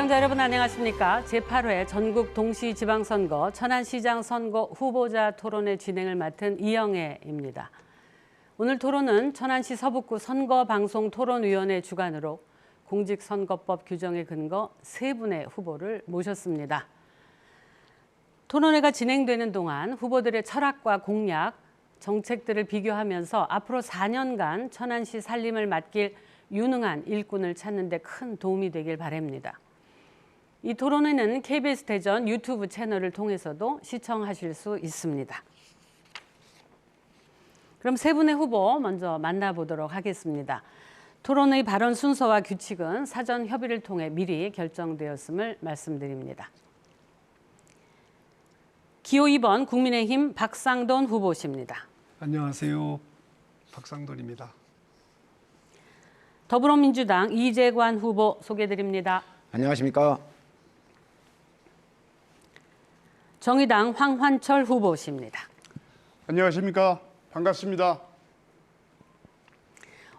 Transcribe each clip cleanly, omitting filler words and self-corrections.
시청자 여러분 안녕하십니까? 제8회 전국 동시지방선거 천안시장 선거 후보자 토론회 진행을 맡은 이영애입니다. 오늘 토론은 천안시 서북구 선거방송토론위원회 주관으로 공직선거법 규정에 근거 3분의 후보를 모셨습니다. 토론회가 진행되는 동안 후보들의 철학과 공약, 정책들을 비교하면서 앞으로 4년간 천안시 살림을 맡길 유능한 일꾼을 찾는 데 큰 도움이 되길 바랍니다. 이 토론회는 KBS 대전 유튜브 채널을 통해서도 시청하실 수 있습니다. 그럼 3분의 후보 먼저 만나보도록 하겠습니다. 토론의 발언 순서와 규칙은 사전 협의를 통해 미리 결정되었음을 말씀드립니다. 기호 2번 국민의힘 박상돈 후보십니다. 안녕하세요. 박상돈입니다. 더불어민주당 이재관 후보 소개드립니다. 안녕하십니까. 정의당 황환철 후보십니다. 안녕하십니까. 반갑습니다.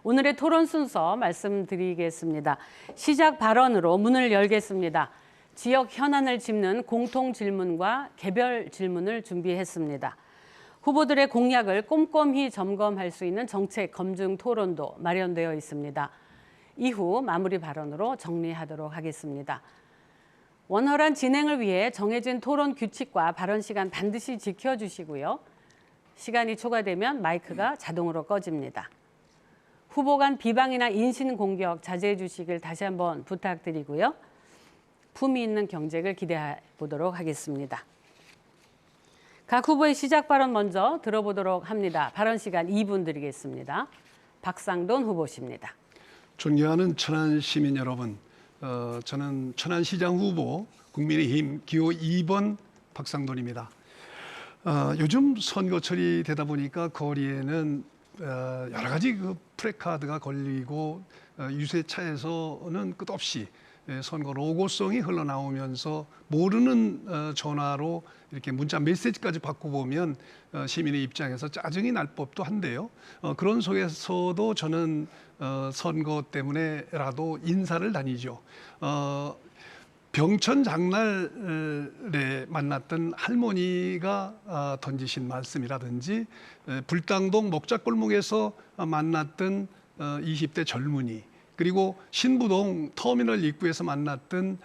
오늘의 토론 순서 말씀드리겠습니다. 시작 발언으로 문을 열겠습니다. 지역 현안을 짚는 공통 질문과 개별 질문을 준비했습니다. 후보들의 공약을 꼼꼼히 점검할 수 있는 정책 검증 토론도 마련되어 있습니다. 이후 마무리 발언으로 정리하도록 하겠습니다. 원활한 진행을 위해 정해진 토론 규칙과 발언 시간 반드시 지켜주시고요. 시간이 초과되면 마이크가 자동으로 꺼집니다. 후보 간 비방이나 인신공격 자제해 주시길 다시 한번 부탁드리고요. 품위 있는 경쟁을 기대해 보도록 하겠습니다. 각 후보의 시작 발언 먼저 들어보도록 합니다. 발언 시간 2분 드리겠습니다. 박상돈 후보십니다. 존경하는 천안 시민 여러분, 저는 천안시장 후보 국민의힘 기호 2번 박상돈입니다. 요즘 선거철이 되다 보니까 거리에는 여러 가지 프래카드가 걸리고 유세차에서는 끝없이 선거 로고송이 흘러나오면서 모르는 전화로 이렇게 문자 메시지까지 받고 보면 시민의 입장에서 짜증이 날 법도 한데요. 그런 속에서도 저는 선거 때문에라도 인사를 다니죠. 병천 장날에 만났던 할머니가 던지신 말씀이라든지 불당동 먹자골목에서 만났던 20대 젊은이, 그리고 신부동 터미널 입구에서 만났던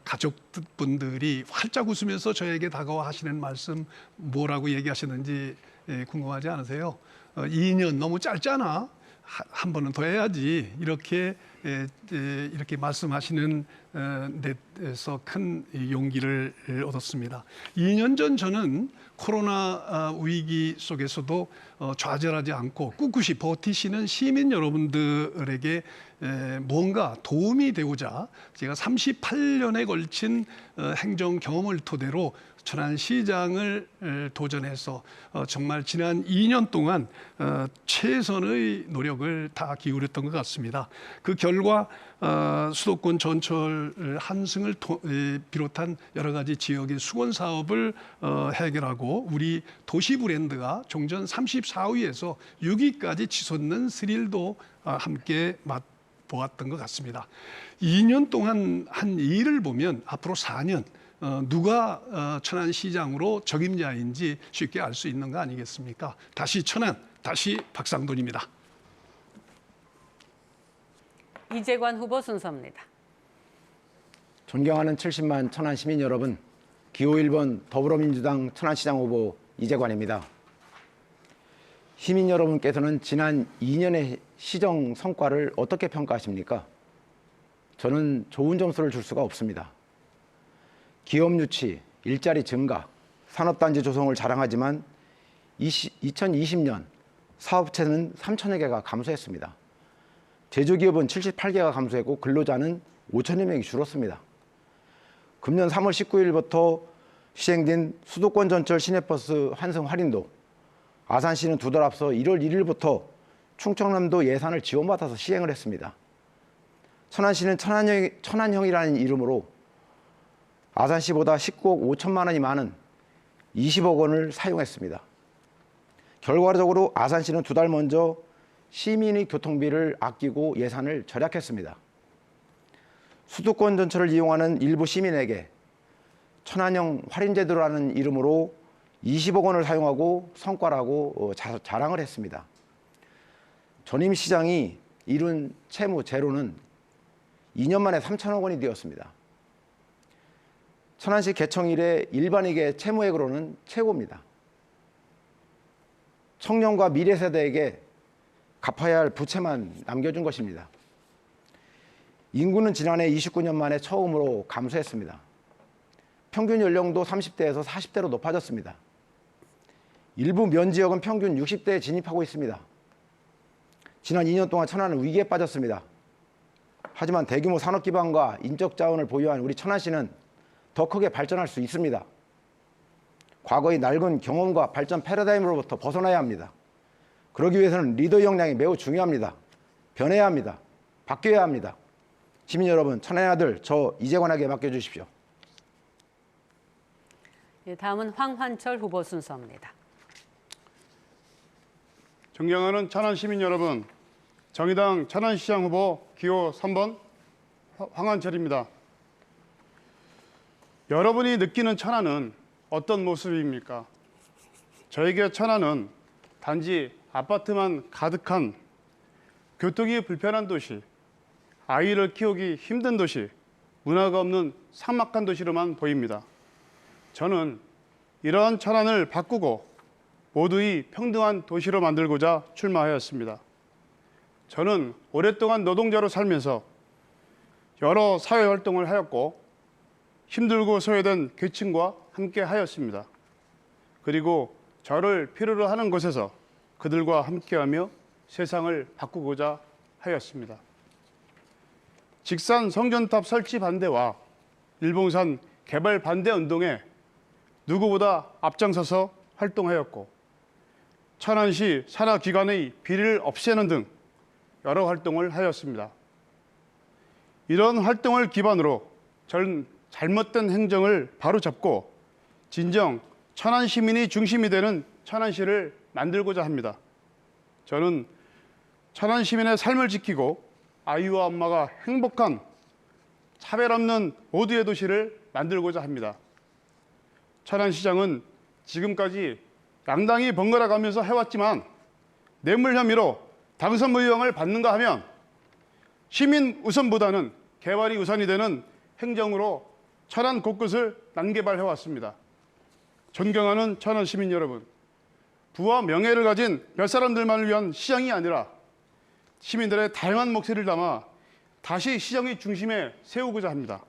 가족분들이 활짝 웃으면서 저에게 다가와하시는 말씀 뭐라고 얘기하시는지 궁금하지 않으세요? 2년 너무 짧잖아. 한 번은 더 해야지. 이렇게 말씀하시는 데서 큰 용기를 얻었습니다. 2년 전 저는 코로나 위기 속에서도 좌절하지 않고 꿋꿋이 버티시는 시민 여러분들에게 뭔가 도움이 되고자 제가 38년에 걸친 행정 경험을 토대로 천안시장을 도전해서 정말 지난 2년 동안 최선의 노력을 다 기울였던 것 같습니다. 그 결과 수도권 전철 한승을 비롯한 여러 가지 지역의 수건 사업을 해결하고 우리 도시 브랜드가 종전 34위에서 6위까지 치솟는 스릴도 함께 맛보았던 것 같습니다. 2년 동안 한 일을 보면 앞으로 4년 누가 천안시장으로 적임자인지 쉽게 알 수 있는 거 아니겠습니까? 다시 천안, 다시 박상돈입니다. 이재관 후보 순서입니다. 존경하는 70만 천안 시민 여러분, 기호 1번 더불어민주당 천안시장 후보 이재관입니다. 시민 여러분께서는 지난 2년의 시정 성과를 어떻게 평가하십니까? 저는 좋은 점수를 줄 수가 없습니다. 기업 유치, 일자리 증가, 산업단지 조성을 자랑하지만 2020년 사업체는 3천여 개가 감소했습니다. 제조기업은 78개가 감소했고 근로자는 5천여 명이 줄었습니다. 금년 3월 19일부터 시행된 수도권 전철 시내버스 환승 할인도 아산시는 2달 앞서 1월 1일부터 충청남도 예산을 지원받아서 시행을 했습니다. 천안시는 천안형이라는 이름으로 아산시보다 19억 5천만 원이 많은 20억 원을 사용했습니다. 결과적으로 아산시는 2달 먼저 시민의 교통비를 아끼고 예산을 절약했습니다. 수도권 전철을 이용하는 일부 시민에게 천안형 할인제도라는 이름으로 20억 원을 사용하고 성과라고 자랑을 했습니다. 전임 시장이 이룬 채무 제로는 2년 만에 3천억 원이 되었습니다. 천안시 개청 이래 일반인의 채무액으로는 최고입니다. 청년과 미래 세대에게 갚아야 할 부채만 남겨준 것입니다. 인구는 지난해 29년 만에 처음으로 감소했습니다. 평균 연령도 30대에서 40대로 높아졌습니다. 일부 면지역은 평균 60대에 진입하고 있습니다. 지난 2년 동안 천안은 위기에 빠졌습니다. 하지만 대규모 산업 기반과 인적 자원을 보유한 우리 천안시는 더 크게 발전할 수 있습니다. 과거의 낡은 경험과 발전 패러다임으로부터 벗어나야 합니다. 그러기 위해서는 리더 역량이 매우 중요합니다. 변해야 합니다. 바뀌어야 합니다. 시민 여러분, 천안의 아들 저 이재관에게 맡겨주십시오. 예, 다음은 황환철 후보 순서입니다. 존경하는 천안 시민 여러분, 정의당 천안시장 후보 기호 3번 황환철입니다. 여러분이 느끼는 천안은 어떤 모습입니까? 저에게 천안은 단지 아파트만 가득한 교통이 불편한 도시, 아이를 키우기 힘든 도시, 문화가 없는 삭막한 도시로만 보입니다. 저는 이러한 천안을 바꾸고 모두의 평등한 도시로 만들고자 출마하였습니다. 저는 오랫동안 노동자로 살면서 여러 사회활동을 하였고 힘들고 소외된 계층과 함께 하였습니다. 그리고 저를 필요로 하는 곳에서 그들과 함께하며 세상을 바꾸고자 하였습니다. 직산 성전탑 설치 반대와 일봉산 개발 반대 운동에 누구보다 앞장서서 활동하였고 천안시 산하기관의 비리를 없애는 등 여러 활동을 하였습니다. 이런 활동을 기반으로 저는 잘못된 행정을 바로잡고 진정 천안 시민이 중심이 되는 천안시를 만들고자 합니다. 저는 천안 시민의 삶을 지키고 아이와 엄마가 행복한 차별 없는 모두의 도시를 만들고자 합니다. 천안시장은 지금까지 양당이 번갈아 가면서 해왔지만 뇌물 혐의로 당선 무효형을 받는가 하면 시민 우선보다는 개발이 우선이 되는 행정으로 천안 곳곳을 난개발해왔습니다. 존경하는 천안 시민 여러분, 부와 명예를 가진 몇 사람들만을 위한 시장이 아니라 시민들의 다양한 목소리를 담아 다시 시장의 중심에 세우고자 합니다.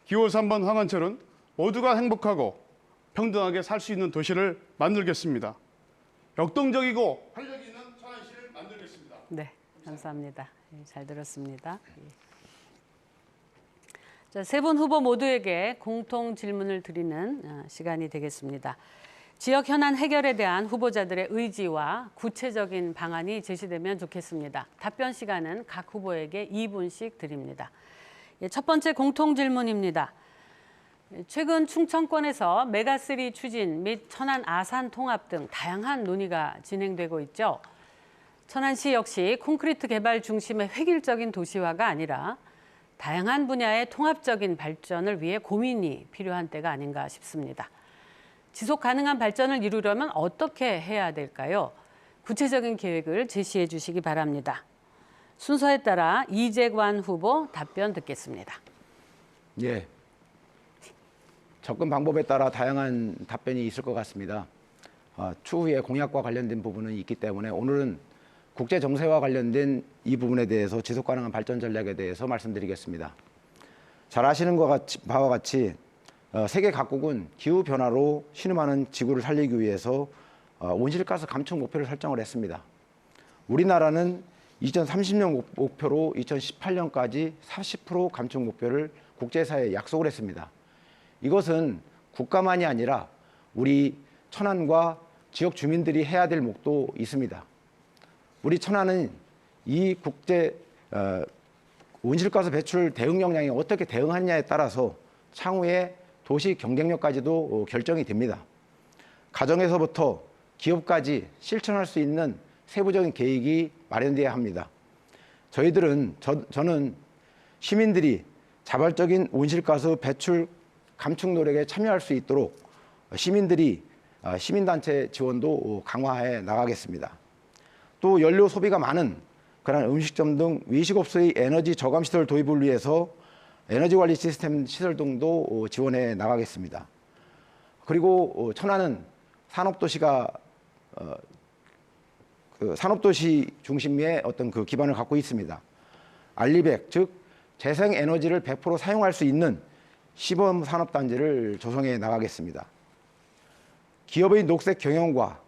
기호 3번 황환철은 모두가 행복하고 평등하게 살 수 있는 도시를 만들겠습니다. 역동적이고 활력 있는 천안시를 만들겠습니다. 네, 감사합니다. 예, 잘 들었습니다. 예. 자, 세 분 후보 모두에게 공통 질문을 드리는 시간이 되겠습니다. 지역 현안 해결에 대한 후보자들의 의지와 구체적인 방안이 제시되면 좋겠습니다. 답변 시간은 각 후보에게 2분씩 드립니다. 예, 첫 번째 공통 질문입니다. 최근 충청권에서 메가3 추진 및 천안 아산 통합 등 다양한 논의가 진행되고 있죠. 천안시 역시 콘크리트 개발 중심의 획일적인 도시화가 아니라 다양한 분야의 통합적인 발전을 위해 고민이 필요한 때가 아닌가 싶습니다. 지속 가능한 발전을 이루려면 어떻게 해야 될까요? 구체적인 계획을 제시해 주시기 바랍니다. 순서에 따라 이재관 후보 답변 듣겠습니다. 예. 접근 방법에 따라 다양한 답변이 있을 것 같습니다. 추후에 공약과 관련된 부분은 있기 때문에 오늘은 국제 정세와 관련된 이 부분에 대해서 지속 가능한 발전 전략에 대해서 말씀드리겠습니다. 잘 아시는 바와 같이 세계 각국은 기후 변화로 신음하는 지구를 살리기 위해서 온실가스 감축 목표를 설정을 했습니다. 우리나라는 2030년 목표로 2018년까지 40% 감축 목표를 국제사회에 약속을 했습니다. 이것은 국가만이 아니라 우리 천안과 지역 주민들이 해야 될 몫도 있습니다. 우리 천안은 이 국제 온실가스 배출 대응 역량에 어떻게 대응하느냐에 따라서 향후에 도시 경쟁력까지도 결정이 됩니다. 가정에서부터 기업까지 실천할 수 있는 세부적인 계획이 마련돼야 합니다. 저는 시민들이 자발적인 온실가스 배출 감축 노력에 참여할 수 있도록 시민단체 지원도 강화해 나가겠습니다. 또 연료 소비가 많은 그런 음식점 등 외식업소의 에너지 저감 시설 도입을 위해서 에너지 관리 시스템 시설 등도 지원해 나가겠습니다. 그리고 천안은 산업도시가 산업도시 중심의 어떤 그 기반을 갖고 있습니다. 알리백, 즉 재생에너지를 100% 사용할 수 있는 시범 산업단지를 조성해 나가겠습니다. 기업의 녹색 경영과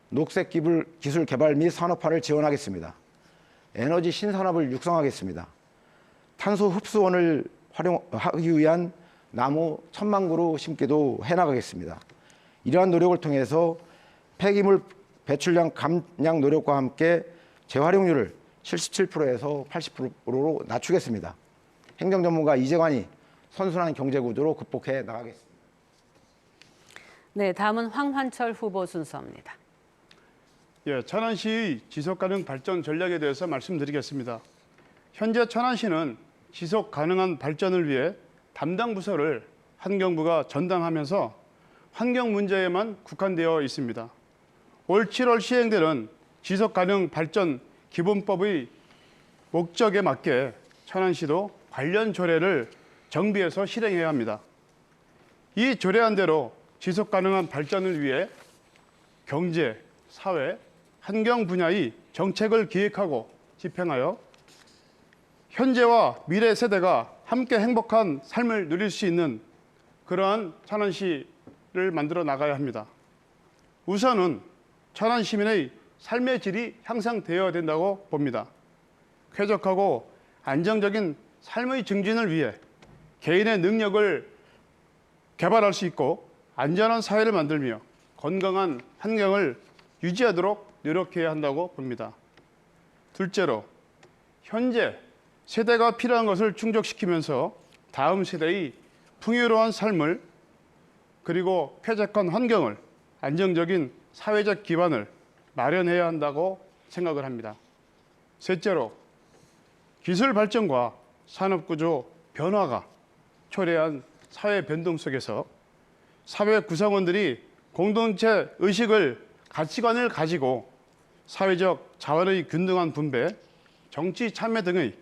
녹색 기술 개발 및 산업화를 지원하겠습니다. 에너지 신산업을 육성하겠습니다. 탄소 흡수원을 활용하기 위한 나무 1000만 그루 심기도 해나가겠습니다. 이러한 노력을 통해서 폐기물 배출량 감량 노력과 함께 재활용률을 77%에서 80%로 낮추겠습니다. 행정전문가 이재관이 선순환 경제구조로 극복해 나가겠습니다. 네, 다음은 황환철 후보 순서입니다. 예, 천안시의 지속가능 발전 전략에 대해서 말씀드리겠습니다. 현재 천안시는 지속 가능한 발전을 위해 담당 부서를 환경부가 전담하면서 환경 문제에만 국한되어 있습니다. 올 7월 시행되는 지속가능 발전 기본법의 목적에 맞게 천안시도 관련 조례를 정비해서 실행해야 합니다. 이 조례안대로 지속가능한 발전을 위해 경제, 사회, 환경 분야의 정책을 기획하고 집행하여 현재와 미래 세대가 함께 행복한 삶을 누릴 수 있는 그러한 천안시를 만들어 나가야 합니다. 우선은 천안 시민의 삶의 질이 향상되어야 된다고 봅니다. 쾌적하고 안정적인 삶의 증진을 위해 개인의 능력을 개발할 수 있고 안전한 사회를 만들며 건강한 환경을 유지하도록 노력해야 한다고 봅니다. 둘째로, 현재 세대가 필요한 것을 충족시키면서 다음 세대의 풍요로운 삶을 그리고 쾌적한 환경을 안정적인 사회적 기반을 마련해야 한다고 생각을 합니다. 셋째로, 기술 발전과 산업구조 변화가 초래한 사회 변동 속에서 사회 구성원들이 공동체 의식을 가치관을 가지고 사회적 자원의 균등한 분배, 정치 참여 등의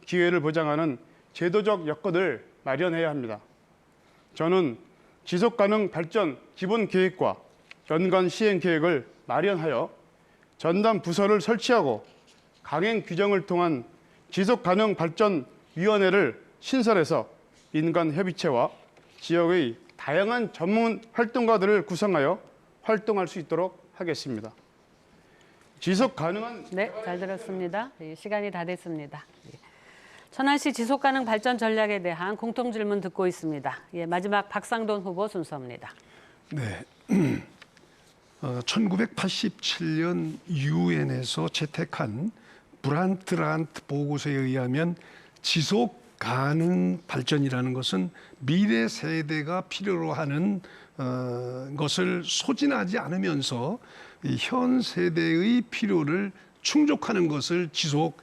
기회를 보장하는 제도적 여건을 마련해야 합니다. 저는 지속가능 발전 기본 계획과 연간 시행 계획을 마련하여 전담 부서를 설치하고 강행 규정을 통한 지속가능 발전 위원회를 신설해서 인간 협의체와 지역의 다양한 전문 활동가들을 구성하여 활동할 수 있도록 하겠습니다. 지속 가능한 네, 잘 들었습니다. 시간이 다 됐습니다. 천안시 지속가능 발전 전략에 대한 공통 질문 듣고 있습니다. 마지막 박상돈 후보 순서입니다. 네. 1987년 유엔에서 채택한 브란트란트 보고서에 의하면 지속 가능 발전이라는 것은 미래 세대가 필요로 하는 것을 소진하지 않으면서 현 세대의 필요를 충족하는 것을 지속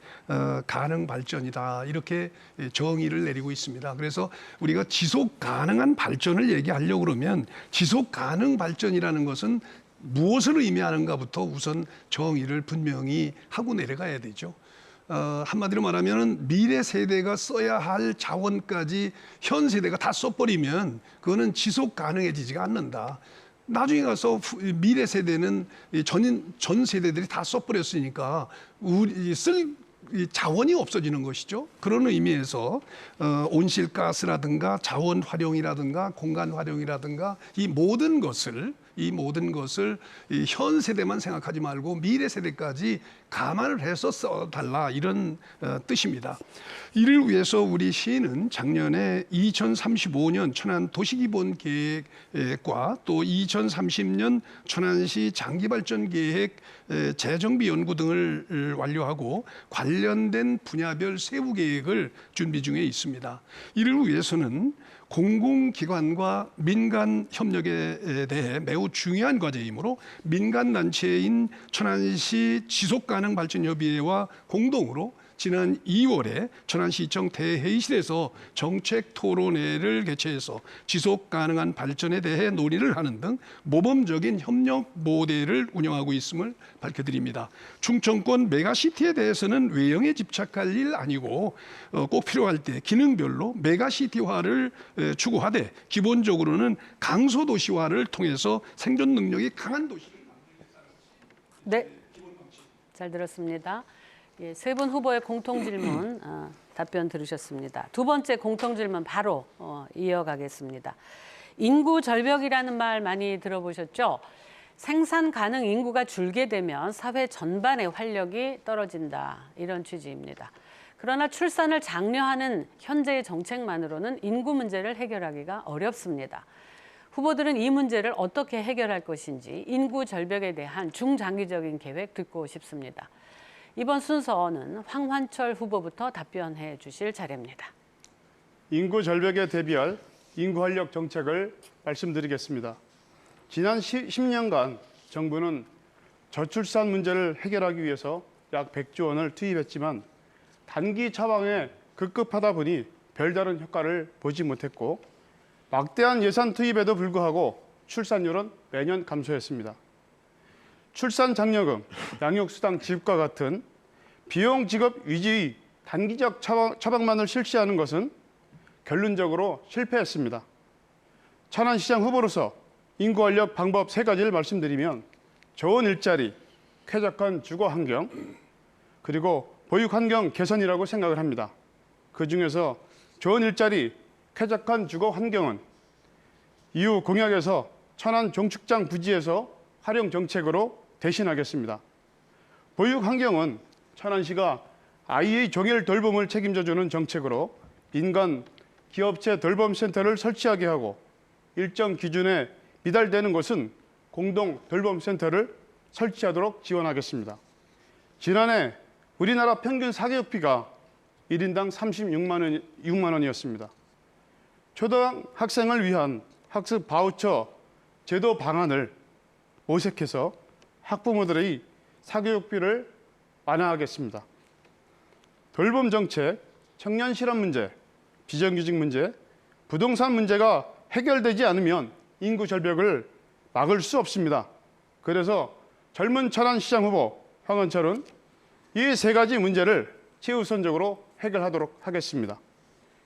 가능 발전이다, 이렇게 정의를 내리고 있습니다. 그래서 우리가 지속 가능한 발전을 얘기하려고 그러면 지속 가능 발전이라는 것은 무엇을 의미하는가부터 우선 정의를 분명히 하고 내려가야 되죠. 한마디로 말하면 미래 세대가 써야 할 자원까지 현 세대가 다 써버리면 그거는 지속 가능해지지가 않는다. 나중에 가서 미래 세대는 전 세대들이 다 써버렸으니까 쓸 자원이 없어지는 것이죠. 그런 의미에서 온실가스라든가 자원 활용이라든가 공간 활용이라든가 이 모든 것을 현 세대만 생각하지 말고 미래 세대까지 감안을 해서 써달라, 이런 뜻입니다. 이를 위해서 우리 시는 작년에 2035년 천안 도시기본계획과 또 2030년 천안시 장기발전계획 재정비 연구 등을 완료하고 관련된 분야별 세부 계획을 준비 중에 있습니다. 이를 위해서는 공공기관과 민간 협력에 대해 매우 중요한 과제이므로 민간단체인 천안시 지속가능발전협의회와 공동으로 지난 2월에 천안시청 대회의실에서 정책 토론회를 개최해서 지속 가능한 발전에 대해 논의를 하는 등 모범적인 협력 모델을 운영하고 있음을 밝혀드립니다. 충청권 메가시티에 대해서는 외형에 집착할 일 아니고 꼭 필요할 때 기능별로 메가시티화를 추구하되 기본적으로는 강소도시화를 통해서 생존 능력이 강한 도시를 네, 잘 들었습니다. 예, 세 분 후보의 공통 질문 답변 들으셨습니다. 두 번째 공통 질문 바로 이어가겠습니다. 인구 절벽이라는 말 많이 들어보셨죠? 생산 가능 인구가 줄게 되면 사회 전반의 활력이 떨어진다. 이런 취지입니다. 그러나 출산을 장려하는 현재의 정책만으로는 인구 문제를 해결하기가 어렵습니다. 후보들은 이 문제를 어떻게 해결할 것인지 인구 절벽에 대한 중장기적인 계획 듣고 싶습니다. 이번 순서는 황환철 후보부터 답변해 주실 차례입니다. 인구 절벽에 대비할 인구 활력 정책을 말씀드리겠습니다. 지난 10년간 정부는 저출산 문제를 해결하기 위해서 약 100조 원을 투입했지만 단기 처방에 급급하다 보니 별다른 효과를 보지 못했고 막대한 예산 투입에도 불구하고 출산율은 매년 감소했습니다. 출산 장려금, 양육수당 지급과 같은 비용 지급 위주의 단기적 처방만을 실시하는 것은 결론적으로 실패했습니다. 천안시장 후보로서 인구 활력 방법 3가지를 말씀드리면 좋은 일자리, 쾌적한 주거 환경, 그리고 보육 환경 개선이라고 생각을 합니다. 그중에서 좋은 일자리, 쾌적한 주거 환경은 이후 공약에서 천안 종축장 부지에서 활용 정책으로 대신하겠습니다. 보육 환경은 천안시가 아이의 종일 돌봄을 책임져주는 정책으로 민간 기업체 돌봄센터를 설치하게 하고 일정 기준에 미달되는 곳은 공동 돌봄센터를 설치하도록 지원하겠습니다. 지난해 우리나라 평균 사교육비가 1인당 36만 원이었습니다. 초등학생을 위한 학습 바우처 제도 방안을 모색해서 학부모들의 사교육비를 완화하겠습니다. 돌봄 정책, 청년 실업 문제, 비정규직 문제, 부동산 문제가 해결되지 않으면 인구 절벽을 막을 수 없습니다. 그래서 젊은 천안시장 후보 황원철은 이 3가지 문제를 최우선적으로 해결하도록 하겠습니다.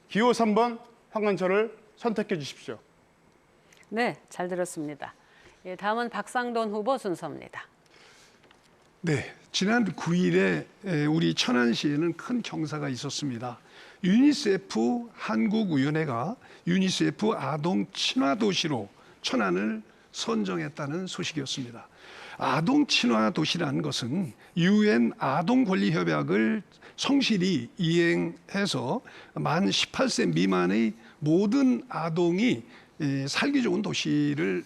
기호 3번 황원철을 선택해 주십시오. 네, 잘 들었습니다. 예, 다음은 박상돈 후보 순서입니다. 네, 지난 9일에 우리 천안시에는 큰 경사가 있었습니다. 유니세프 한국위원회가 유니세프 아동 친화 도시로 천안을 선정했다는 소식이었습니다. 아동 친화 도시라는 것은 UN 아동 권리 협약을 성실히 이행해서 만 18세 미만의 모든 아동이 살기 좋은 도시를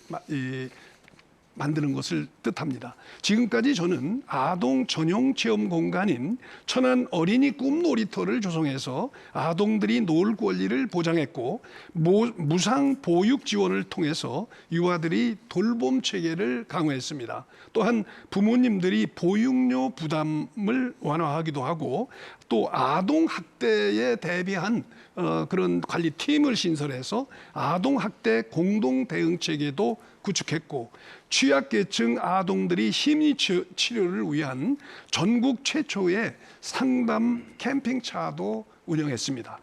만드는 것을 뜻합니다. 지금까지 저는 아동 전용 체험 공간인 천안 어린이 꿈 놀이터를 조성해서 아동들이 놀 권리를 보장했고 무상 보육 지원을 통해서 유아들이 돌봄 체계를 강화했습니다. 또한 부모님들이 보육료 부담을 완화하기도 하고 또 아동 학대에 대비한 그런 관리팀을 신설해서 아동 학대 공동 대응 체계도 구축했고 취약계층 아동들이 심리 치료를 위한 전국 최초의 상담 캠핑차도 운영했습니다.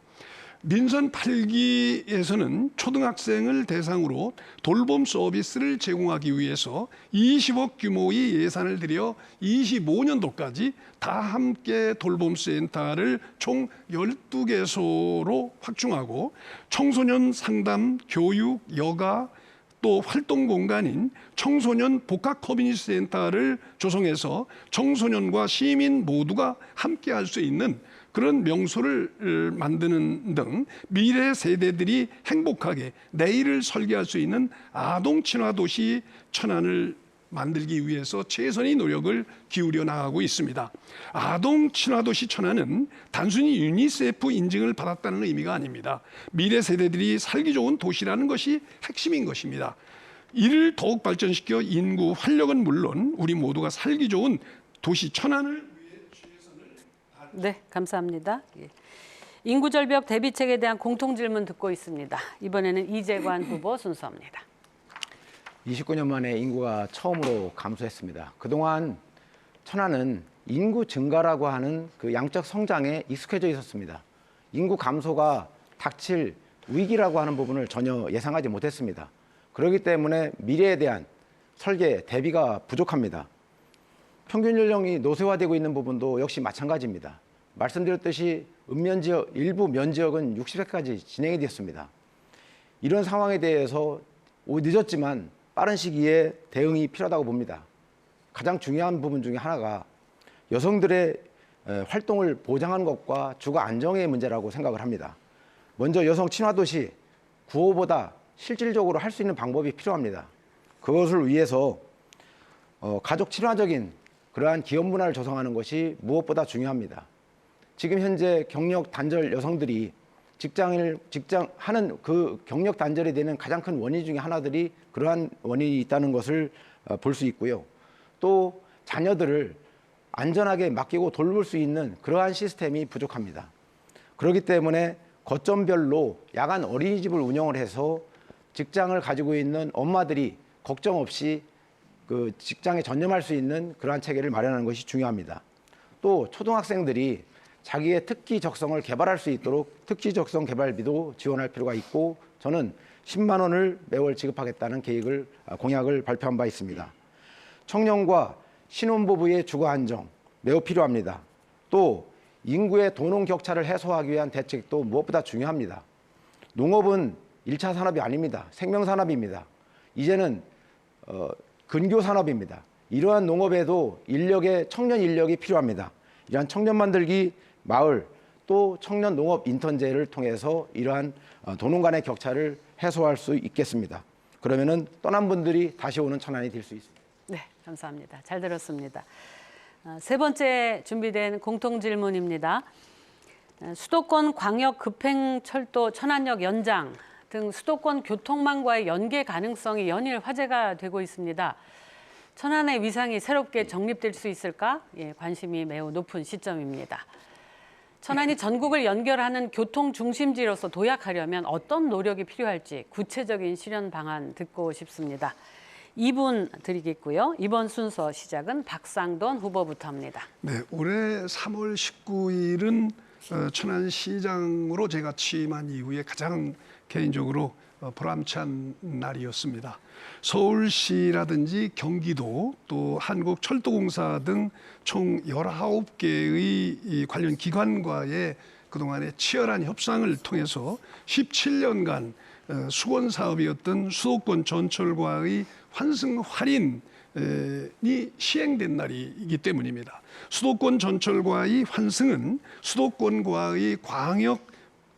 민선 8기에서는 초등학생을 대상으로 돌봄 서비스를 제공하기 위해서 20억 규모의 예산을 들여 25년도까지 다 함께 돌봄센터를 총 12개소로 확충하고 청소년 상담, 교육, 여가, 또 활동 공간인 청소년 복합 커뮤니티 센터를 조성해서 청소년과 시민 모두가 함께 할 수 있는 그런 명소를 만드는 등 미래 세대들이 행복하게 내일을 설계할 수 있는 아동 친화 도시 천안을 만들기 위해서 최선의 노력을 기울여 나가고 있습니다. 아동 친화 도시 천안은 단순히 유니세프 인증을 받았다는 의미가 아닙니다. 미래 세대들이 살기 좋은 도시라는 것이 핵심인 것입니다. 이를 더욱 발전시켜 인구 활력은 물론 우리 모두가 살기 좋은 도시 천안을 위해 최선을 다할 네, 감사합니다. 예. 인구 절벽 대비책에 대한 공통 질문 듣고 있습니다. 이번에는 이재관 후보 순서입니다. 29년 만에 인구가 처음으로 감소했습니다. 그동안 천안은 인구 증가라고 하는 그 양적 성장에 익숙해져 있었습니다. 인구 감소가 닥칠 위기라고 하는 부분을 전혀 예상하지 못했습니다. 그렇기 때문에 미래에 대한 설계, 대비가 부족합니다. 평균 연령이 노쇠화되고 있는 부분도 역시 마찬가지입니다. 말씀드렸듯이 읍면지역, 일부 면지역은 60세까지 진행이 되었습니다. 이런 상황에 대해서 늦었지만 빠른 시기에 대응이 필요하다고 봅니다. 가장 중요한 부분 중에 하나가 여성들의 활동을 보장하는 것과 주거 안정의 문제라고 생각을 합니다. 먼저 여성 친화도시 구호보다 실질적으로 할 수 있는 방법이 필요합니다. 그것을 위해서 가족 친화적인 그러한 기업 문화를 조성하는 것이 무엇보다 중요합니다. 지금 현재 경력 단절 여성들이 직장하는 그 경력 단절이 되는 가장 큰 원인 중에 하나들이 그러한 원인이 있다는 것을 볼 수 있고요. 또 자녀들을 안전하게 맡기고 돌볼 수 있는 그러한 시스템이 부족합니다. 그렇기 때문에 거점별로 야간 어린이집을 운영을 해서 직장을 가지고 있는 엄마들이 걱정 없이 그 직장에 전념할 수 있는 그러한 체계를 마련하는 것이 중요합니다. 또 초등학생들이 자기의 특기 적성을 개발할 수 있도록 특기 적성 개발비도 지원할 필요가 있고 저는 10만 원을 매월 지급하겠다는 공약을 발표한 바 있습니다. 청년과 신혼부부의 주거 안정 매우 필요합니다. 또 인구의 도농 격차를 해소하기 위한 대책도 무엇보다 중요합니다. 농업은 1차 산업이 아닙니다. 생명산업입니다. 이제는 근교 산업입니다. 이러한 농업에도 청년 인력이 필요합니다. 이러한 청년 만들기 마을 또 청년 농업 인턴제를 통해서 이러한 도농 간의 격차를 해소할 수 있겠습니다. 그러면은 떠난 분들이 다시 오는 천안이 될 수 있습니다. 네, 감사합니다. 잘 들었습니다. 세 번째 준비된 공통 질문입니다. 수도권 광역 급행철도 천안역 연장 등 수도권 교통망과의 연계 가능성이 연일 화제가 되고 있습니다. 천안의 위상이 새롭게 정립될 수 있을까? 예, 관심이 매우 높은 시점입니다. 천안이 전국을 연결하는 교통 중심지로서 도약하려면 어떤 노력이 필요할지 구체적인 실현 방안 듣고 싶습니다. 2분 드리겠고요. 이번 순서 시작은 박상돈 후보부터입니다. 네, 올해 3월 19일은 천안시장으로 제가 취임한 이후에 가장 개인적으로 보람찬 날이었습니다. 서울시라든지 경기도 또 한국철도공사 등 총 19개의 관련 기관과의 그동안의 치열한 협상을 통해서 17년간 수건 사업이었던 수도권 전철과의 환승 할인이 시행된 날이기 때문입니다. 수도권 전철과의 환승은 수도권과의 광역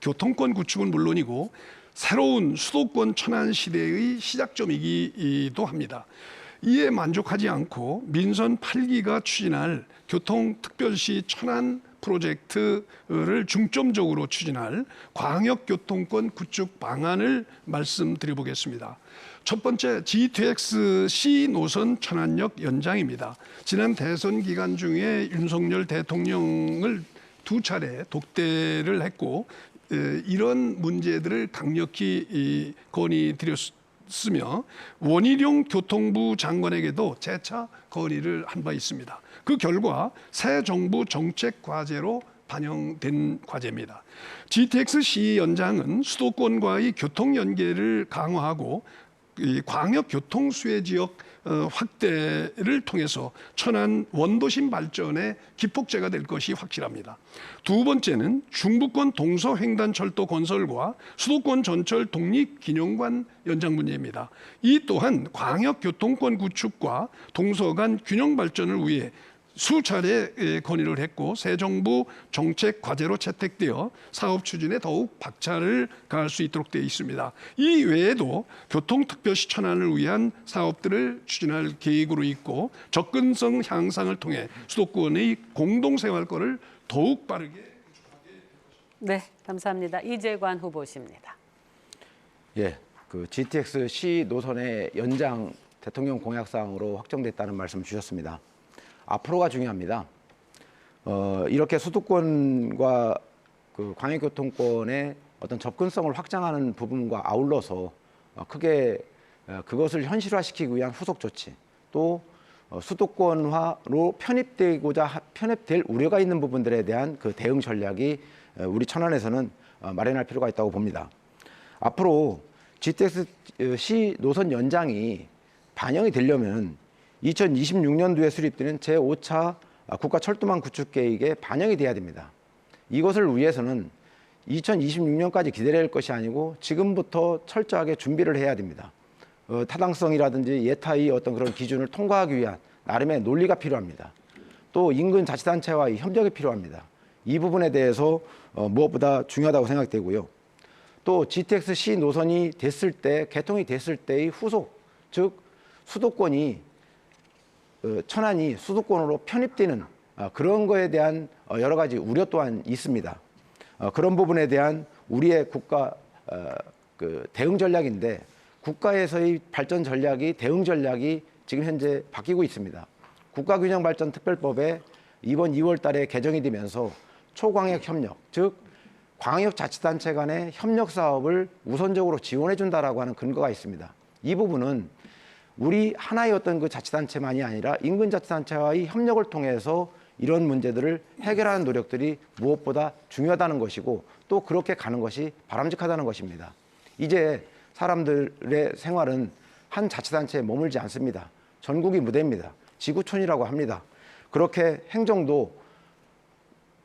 교통권 구축은 물론이고 새로운 수도권 천안 시대의 시작점이기도 합니다. 이에 만족하지 않고 민선 8기가 추진할 교통특별시 천안 프로젝트를 중점적으로 추진할 광역교통권 구축 방안을 말씀드려보겠습니다. 첫 번째, GTX-C 노선 천안역 연장입니다. 지난 대선 기간 중에 윤석열 대통령을 2차례 독대를 했고 이런 문제들을 강력히 건의드렸으며 원희룡 교통부 장관에게도 재차 건의를 한 바 있습니다. 그 결과 새 정부 정책 과제로 반영된 과제입니다. GTX-C 연장은 수도권과의 교통 연계를 강화하고 광역 교통 수혜 지역 확대를 통해서 천안 원도심 발전의 기폭제가 될 것이 확실합니다. 두 번째는 중부권 동서횡단철도 건설과 수도권 전철 독립기념관 연장 문제입니다. 이 또한 광역 교통권 구축과 동서 간 균형 발전을 위해 수차례 건의를 했고 새 정부 정책 과제로 채택되어 사업 추진에 더욱 박차를 가할 수 있도록 되어 있습니다. 이 외에도 교통특별시 천안을 위한 사업들을 추진할 계획으로 있고 접근성 향상을 통해 수도권의 공동생활권을 더욱 빠르게 네, 감사합니다. 이재관 후보십니다. 예, 그 GTX-C 노선의 연장 대통령 공약사항으로 확정됐다는 말씀 주셨습니다. 앞으로가 중요합니다. 이렇게 수도권과 그 광역교통권의 어떤 접근성을 확장하는 부분과 아울러서 크게 그것을 현실화시키기 위한 후속 조치, 또 수도권화로 편입될 우려가 있는 부분들에 대한 그 대응 전략이 우리 천안에서는 마련할 필요가 있다고 봅니다. 앞으로 GTX-C 노선 연장이 반영이 되려면 2026년도에 수립되는 제5차 국가철도망 구축 계획에 반영이 돼야 됩니다. 이것을 위해서는 2026년까지 기다릴 것이 아니고 지금부터 철저하게 준비를 해야 됩니다. 타당성이라든지 예타의 어떤 그런 기준을 통과하기 위한 나름의 논리가 필요합니다. 또 인근 자치단체와의 협력이 필요합니다. 이 부분에 대해서 무엇보다 중요하다고 생각되고요. 또 GTX-C 노선이 됐을 때, 개통이 됐을 때의 후속, 즉 수도권이 천안이 수도권으로 편입되는 그런 거에 대한 여러 가지 우려 또한 있습니다. 그런 부분에 대한 우리의 국가 그 대응 전략인데 국가에서의 발전 전략이 대응 전략이 지금 현재 바뀌고 있습니다. 국가균형발전특별법에 이번 2월 달에 개정이 되면서 초광역 협력, 즉 광역자치단체 간의 협력 사업을 우선적으로 지원해 준다라고 하는 근거가 있습니다. 이 부분은 우리 하나의 어떤 그 자치단체만이 아니라 인근 자치단체와의 협력을 통해서 이런 문제들을 해결하는 노력들이 무엇보다 중요하다는 것이고 또 그렇게 가는 것이 바람직하다는 것입니다. 이제 사람들의 생활은 한 자치단체에 머물지 않습니다. 전국이 무대입니다. 지구촌이라고 합니다. 그렇게 행정도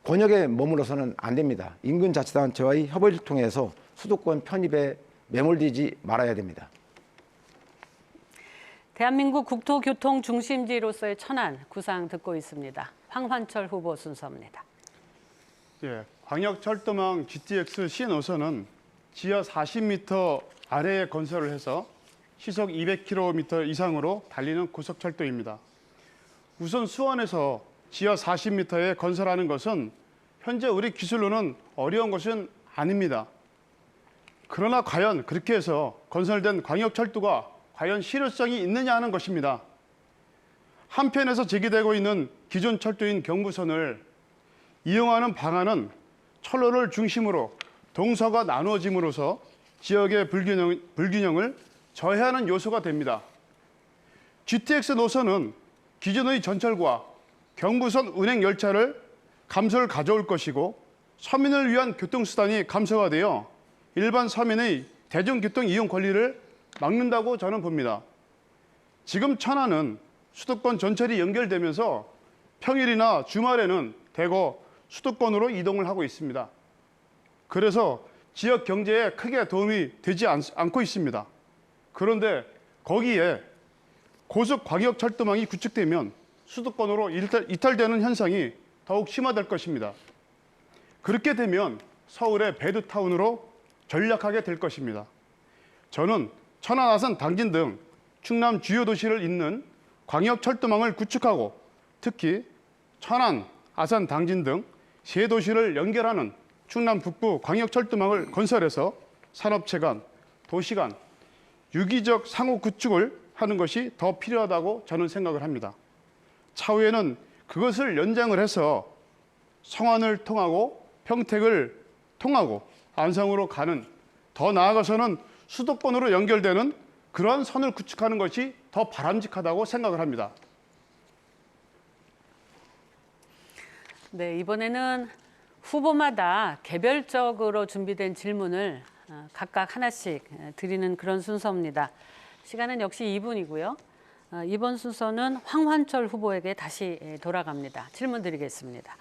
권역에 머물러서는 안 됩니다. 인근 자치단체와의 협의를 통해서 수도권 편입에 매몰되지 말아야 됩니다. 대한민국 국토교통 중심지로서의 천안 구상 듣고 있습니다. 황환철 후보 순서입니다. 예, 광역철도망 GTX-C 노선은 지하 40m 아래에 건설을 해서 시속 200km 이상으로 달리는 고속철도입니다. 우선 수원에서 지하 40m에 건설하는 것은 현재 우리 기술로는 어려운 것은 아닙니다. 그러나 과연 그렇게 해서 건설된 광역철도가 과연 실효성이 있느냐 하는 것입니다. 한편에서 제기되고 있는 기존 철도인 경부선을 이용하는 방안은 철로를 중심으로 동서가 나누어짐으로써 지역의 불균형을 저해하는 요소가 됩니다. GTX 노선은 기존의 전철과 경부선 운행 열차를 감소를 가져올 것이고 서민을 위한 교통수단이 감소가 되어 일반 서민의 대중교통 이용 권리를 막는다고 저는 봅니다. 지금 천안은 수도권 전철이 연결되면서 평일이나 주말에는 대거 수도권으로 이동을 하고 있습니다. 그래서 지역 경제에 크게 도움이 되지 않고 있습니다. 그런데 거기에 고속 광역철도망이 구축되면 수도권으로 이탈되는 현상이 더욱 심화될 것입니다. 그렇게 되면 서울의 베드타운으로 전락하게 될 것입니다. 저는 천안, 아산, 당진 등 충남 주요 도시를 잇는 광역철도망을 구축하고 특히 천안, 아산, 당진 등 세 도시를 연결하는 충남 북부 광역철도망을 건설해서 산업체 간, 도시 간 유기적 상호 구축을 하는 것이 더 필요하다고 저는 생각을 합니다. 차후에는 그것을 연장을 해서 성안을 통하고 평택을 통하고 안성으로 가는, 더 나아가서는 수도권으로 연결되는 그러한 선을 구축하는 것이 더 바람직하다고 생각을 합니다. 네, 이번에는 후보마다 개별적으로 준비된 질문을 각각 하나씩 드리는 그런 순서입니다. 시간은 역시 2분이고요. 이번 순서는 황환철 후보에게 다시 돌아갑니다. 질문 드리겠습니다.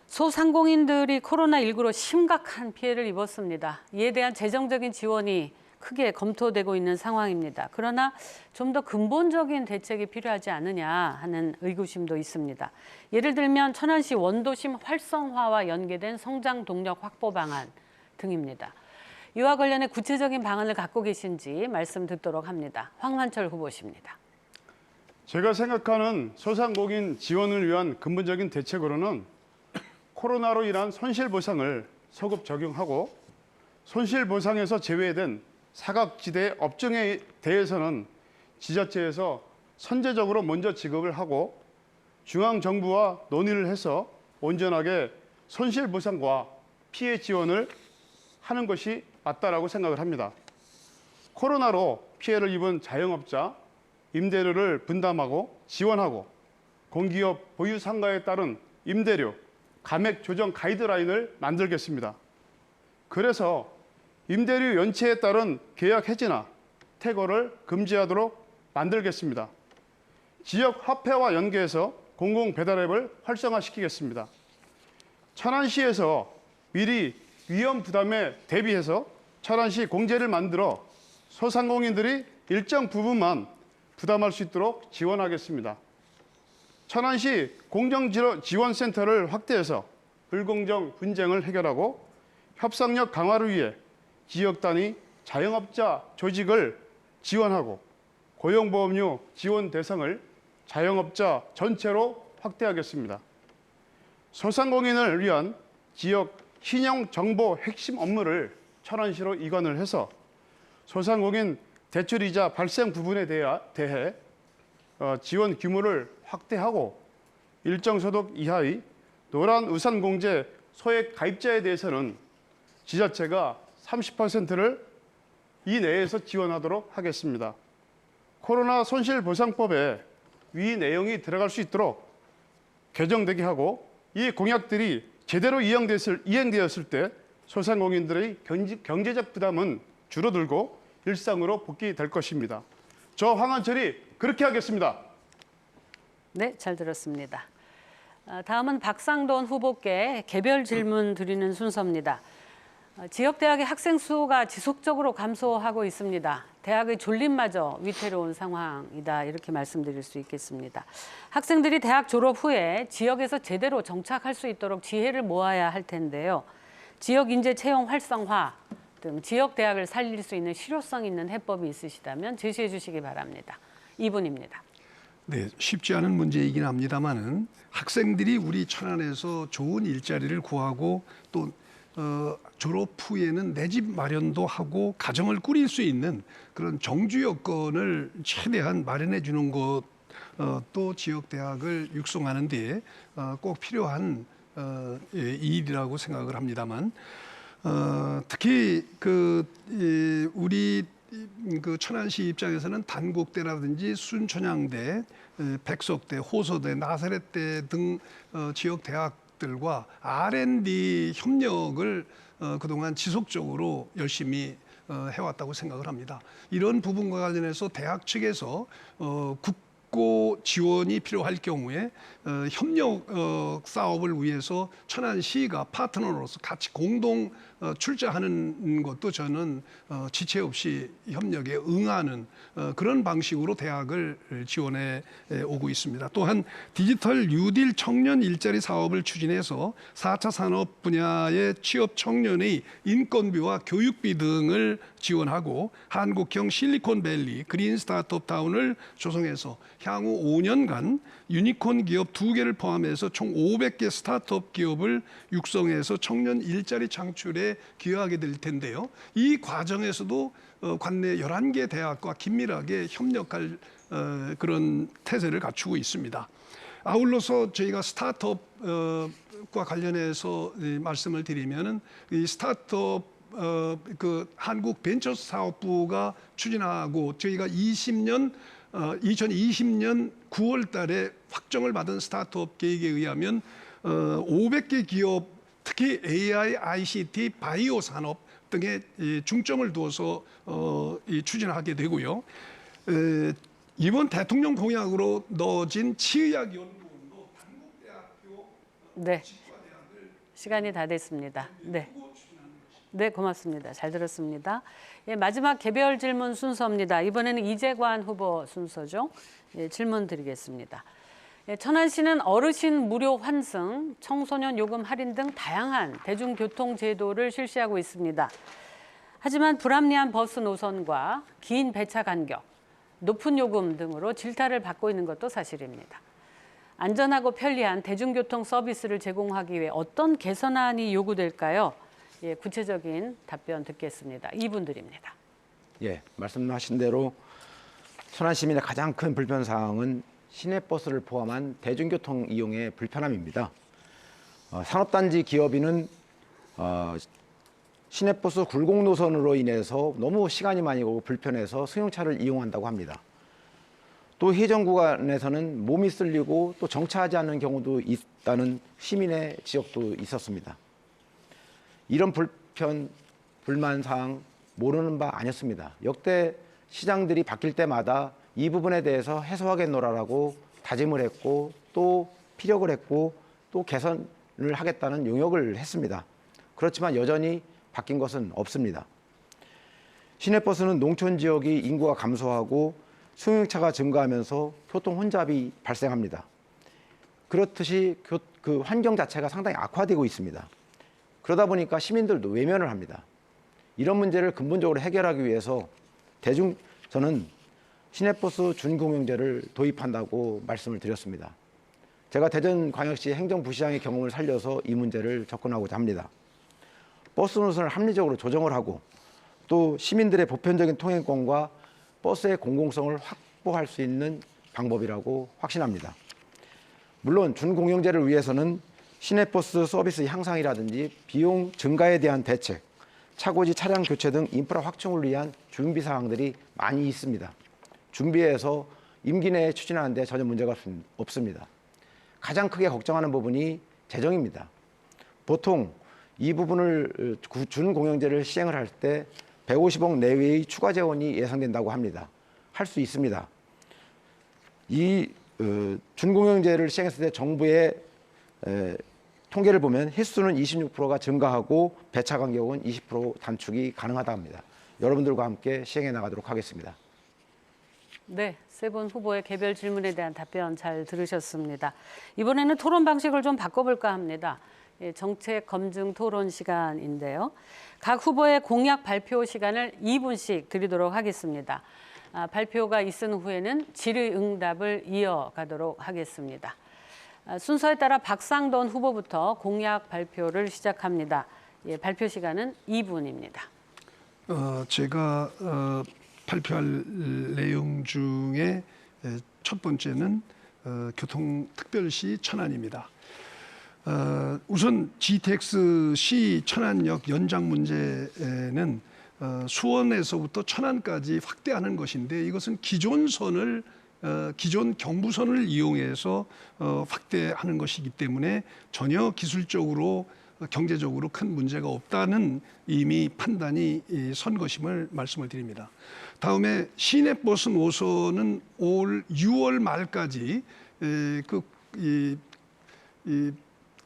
소상공인들이 코로나19로 심각한 피해를 입었습니다. 이에 대한 재정적인 지원이 크게 검토되고 있는 상황입니다. 그러나 좀 더 근본적인 대책이 필요하지 않느냐 하는 의구심도 있습니다. 예를 들면 천안시 원도심 활성화와 연계된 성장 동력 확보 방안 등입니다. 이와 관련해 구체적인 방안을 갖고 계신지 말씀 듣도록 합니다. 황환철 후보십니다. 제가 생각하는 소상공인 지원을 위한 근본적인 대책으로는 코로나로 인한 손실보상을 소급 적용하고 손실보상에서 제외된 사각지대 업종에 대해서는 지자체에서 선제적으로 먼저 지급을 하고 중앙정부와 논의를 해서 온전하게 손실보상과 피해 지원을 하는 것이 맞다라고 생각을 합니다. 코로나로 피해를 입은 자영업자, 임대료를 분담하고 지원하고 공기업 보유 상가에 따른 임대료, 감액 조정 가이드라인을 만들겠습니다. 그래서 임대료 연체에 따른 계약 해지나 퇴거를 금지하도록 만들겠습니다. 지역 화폐와 연계해서 공공 배달앱을 활성화시키겠습니다. 천안시에서 미리 위험 부담에 대비해서 천안시 공제를 만들어 소상공인들이 일정 부분만 부담할 수 있도록 지원하겠습니다. 천안시 공정지원센터를 확대해서 불공정 분쟁을 해결하고 협상력 강화를 위해 지역 단위 자영업자 조직을 지원하고 고용보험료 지원 대상을 자영업자 전체로 확대하겠습니다. 소상공인을 위한 지역 신용 정보 핵심 업무를 천안시로 이관을 해서 소상공인 대출이자 발생 부분에 대해 지원 규모를 확대하고 일정 소득 이하의 노란 우산 공제 소액 가입자에 대해서는 지자체가 30%를 이내에서 지원하도록 하겠습니다. 코로나 손실보상법에 위 내용이 들어갈 수 있도록 개정되게 하고 이 공약들이 제대로 이행되었을 때 소상공인들의 경제적 부담은 줄어들고 일상으로 복귀될 것입니다. 저 황한철이 그렇게 하겠습니다. 네, 잘 들었습니다. 다음은 박상돈 후보께 개별 질문 드리는 순서입니다. 지역대학의 학생 수가 지속적으로 감소하고 있습니다. 대학의 존립마저 위태로운 상황이다 이렇게 말씀드릴 수 있겠습니다. 학생들이 대학 졸업 후에 지역에서 제대로 정착할 수 있도록 지혜를 모아야 할 텐데요. 지역 인재 채용 활성화 등 지역 대학을 살릴 수 있는 실효성 있는 해법이 있으시다면 제시해 주시기 바랍니다. 2분입니다. 네, 쉽지 않은 문제이긴 합니다만은 학생들이 우리 천안에서 좋은 일자리를 구하고 또 졸업 후에는 내 집 마련도 하고 가정을 꾸릴 수 있는 그런 정주 여건을 최대한 마련해 주는 것도 지역 대학을 육성하는 데 꼭 필요한 일이라고 생각을 합니다만 특히 우리 천안시 입장에서는 단국대라든지 순천향대, 백석대, 호서대, 나사렛대 등 지역 대학들과 R&D 협력을 그동안 지속적으로 열심히 해왔다고 생각을 합니다. 이런 부분과 관련해서 대학 측에서 국고 지원이 필요할 경우에 협력 사업을 위해서 천안시가 파트너로서 같이 공동 출자하는 것도 저는 지체 없이 협력에 응하는 그런 방식으로 대학을 지원해 오고 있습니다. 또한 디지털 뉴딜 청년 일자리 사업을 추진해서 4차 산업 분야의 취업 청년의 인건비와 교육비 등을 지원하고 한국형 실리콘밸리 그린 스타트업 타운을 조성해서 향후 5년간 유니콘 기업 2개를 포함해서 총 500개 스타트업 기업을 육성해서 청년 일자리 창출에 기여하게 될 텐데요. 이 과정에서도 관내 11개 대학과 긴밀하게 협력할 그런 태세를 갖추고 있습니다. 아울러서 저희가 스타트업과 관련해서 말씀을 드리면은 이 스타트업 한국 벤처사업부가 추진하고 저희가 2020년 9월 달에 확정을 받은 스타트업 계획에 의하면 500개 기업 특히 AI, ICT, 바이오 산업 등에 중점을 두어서 추진하게 되고요. 이번 대통령 공약으로 넣어진 치의학 연구원도 단국대학교 네, 시간이 다 됐습니다. 네, 고맙습니다. 잘 들었습니다. 예, 마지막 개별 질문 순서입니다. 이번에는 이재관 후보 순서죠. 예, 질문 드리겠습니다. 예, 천안시는 어르신 무료 환승, 청소년 요금 할인 등 다양한 대중교통 제도를 실시하고 있습니다. 하지만 불합리한 버스 노선과 긴 배차 간격, 높은 요금 등으로 질타를 받고 있는 것도 사실입니다. 안전하고 편리한 대중교통 서비스를 제공하기 위해 어떤 개선안이 요구될까요? 예, 구체적인 답변 듣겠습니다. 2분 드립니다. 예, 말씀하신 대로 천안 시민의 가장 큰 불편 사항은 시내버스를 포함한 대중교통 이용의 불편함입니다. 산업단지 기업인은 시내버스 굴곡 노선으로 인해서 너무 시간이 많이 오고 불편해서 승용차를 이용한다고 합니다. 또 해전 구간에서는 몸이 쓸리고 또 정차하지 않는 경우도 있다는 시민의 지적도 있었습니다. 이런 불편, 불만 사항 모르는 바 아니었습니다. 역대 시장들이 바뀔 때마다 이 부분에 대해서 해소하겠노라라고 다짐을 했고 또 피력을 했고 또 개선을 하겠다는 용역을 했습니다. 그렇지만 여전히 바뀐 것은 없습니다. 시내버스는 농촌 지역이 인구가 감소하고 승용차가 증가하면서 교통 혼잡이 발생합니다. 그렇듯이 그 환경 자체가 상당히 악화되고 있습니다. 그러다 보니까 시민들도 외면을 합니다. 이런 문제를 근본적으로 해결하기 위해서 저는 시내버스 준공영제를 도입한다고 말씀을 드렸습니다. 제가 대전광역시 행정부시장의 경험을 살려서 이 문제를 접근하고자 합니다. 버스 노선을 합리적으로 조정을 하고 또 시민들의 보편적인 통행권과 버스의 공공성을 확보할 수 있는 방법이라고 확신합니다. 물론 준공영제를 위해서는 시내버스 서비스 향상이라든지 비용 증가에 대한 대책, 차고지 차량 교체 등 인프라 확충을 위한 준비 사항들이 많이 있습니다. 준비해서 임기 내에 추진하는 데 전혀 문제가 없습니다. 가장 크게 걱정하는 부분이 재정입니다. 보통 이 부분을 준공영제를 시행을 할 때 150억 내외의 추가 재원이 예상된다고 합니다. 할 수 있습니다. 이 준공영제를 시행했을 때 정부의 통계를 보면 횟수는 26%가 증가하고 배차 간격은 20% 단축이 가능하다 합니다. 여러분들과 함께 시행해 나가도록 하겠습니다. 네, 세 분 후보의 개별 질문에 대한 답변 잘 들으셨습니다. 이번에는 토론 방식을 좀 바꿔볼까 합니다. 정책 검증 토론 시간인데요. 각 후보의 공약 발표 시간을 2분씩 드리도록 하겠습니다. 발표가 있은 후에는 질의응답을 이어가도록 하겠습니다. 순서에 따라 박상돈 후보부터 공약 발표를 시작합니다. 발표 시간은 2분입니다. 제가 발표할 내용 중에 첫 번째는 교통특별시 천안입니다. 우선 GTX-C 천안역 연장 문제는 수원에서부터 천안까지 확대하는 것인데 이것은 기존 경부선을 이용해서 확대하는 것이기 때문에 전혀 기술적으로 경제적으로 큰 문제가 없다는 이미 판단이 선 것임을 말씀을 드립니다. 다음에 시내버스 노선은 올 6월 말까지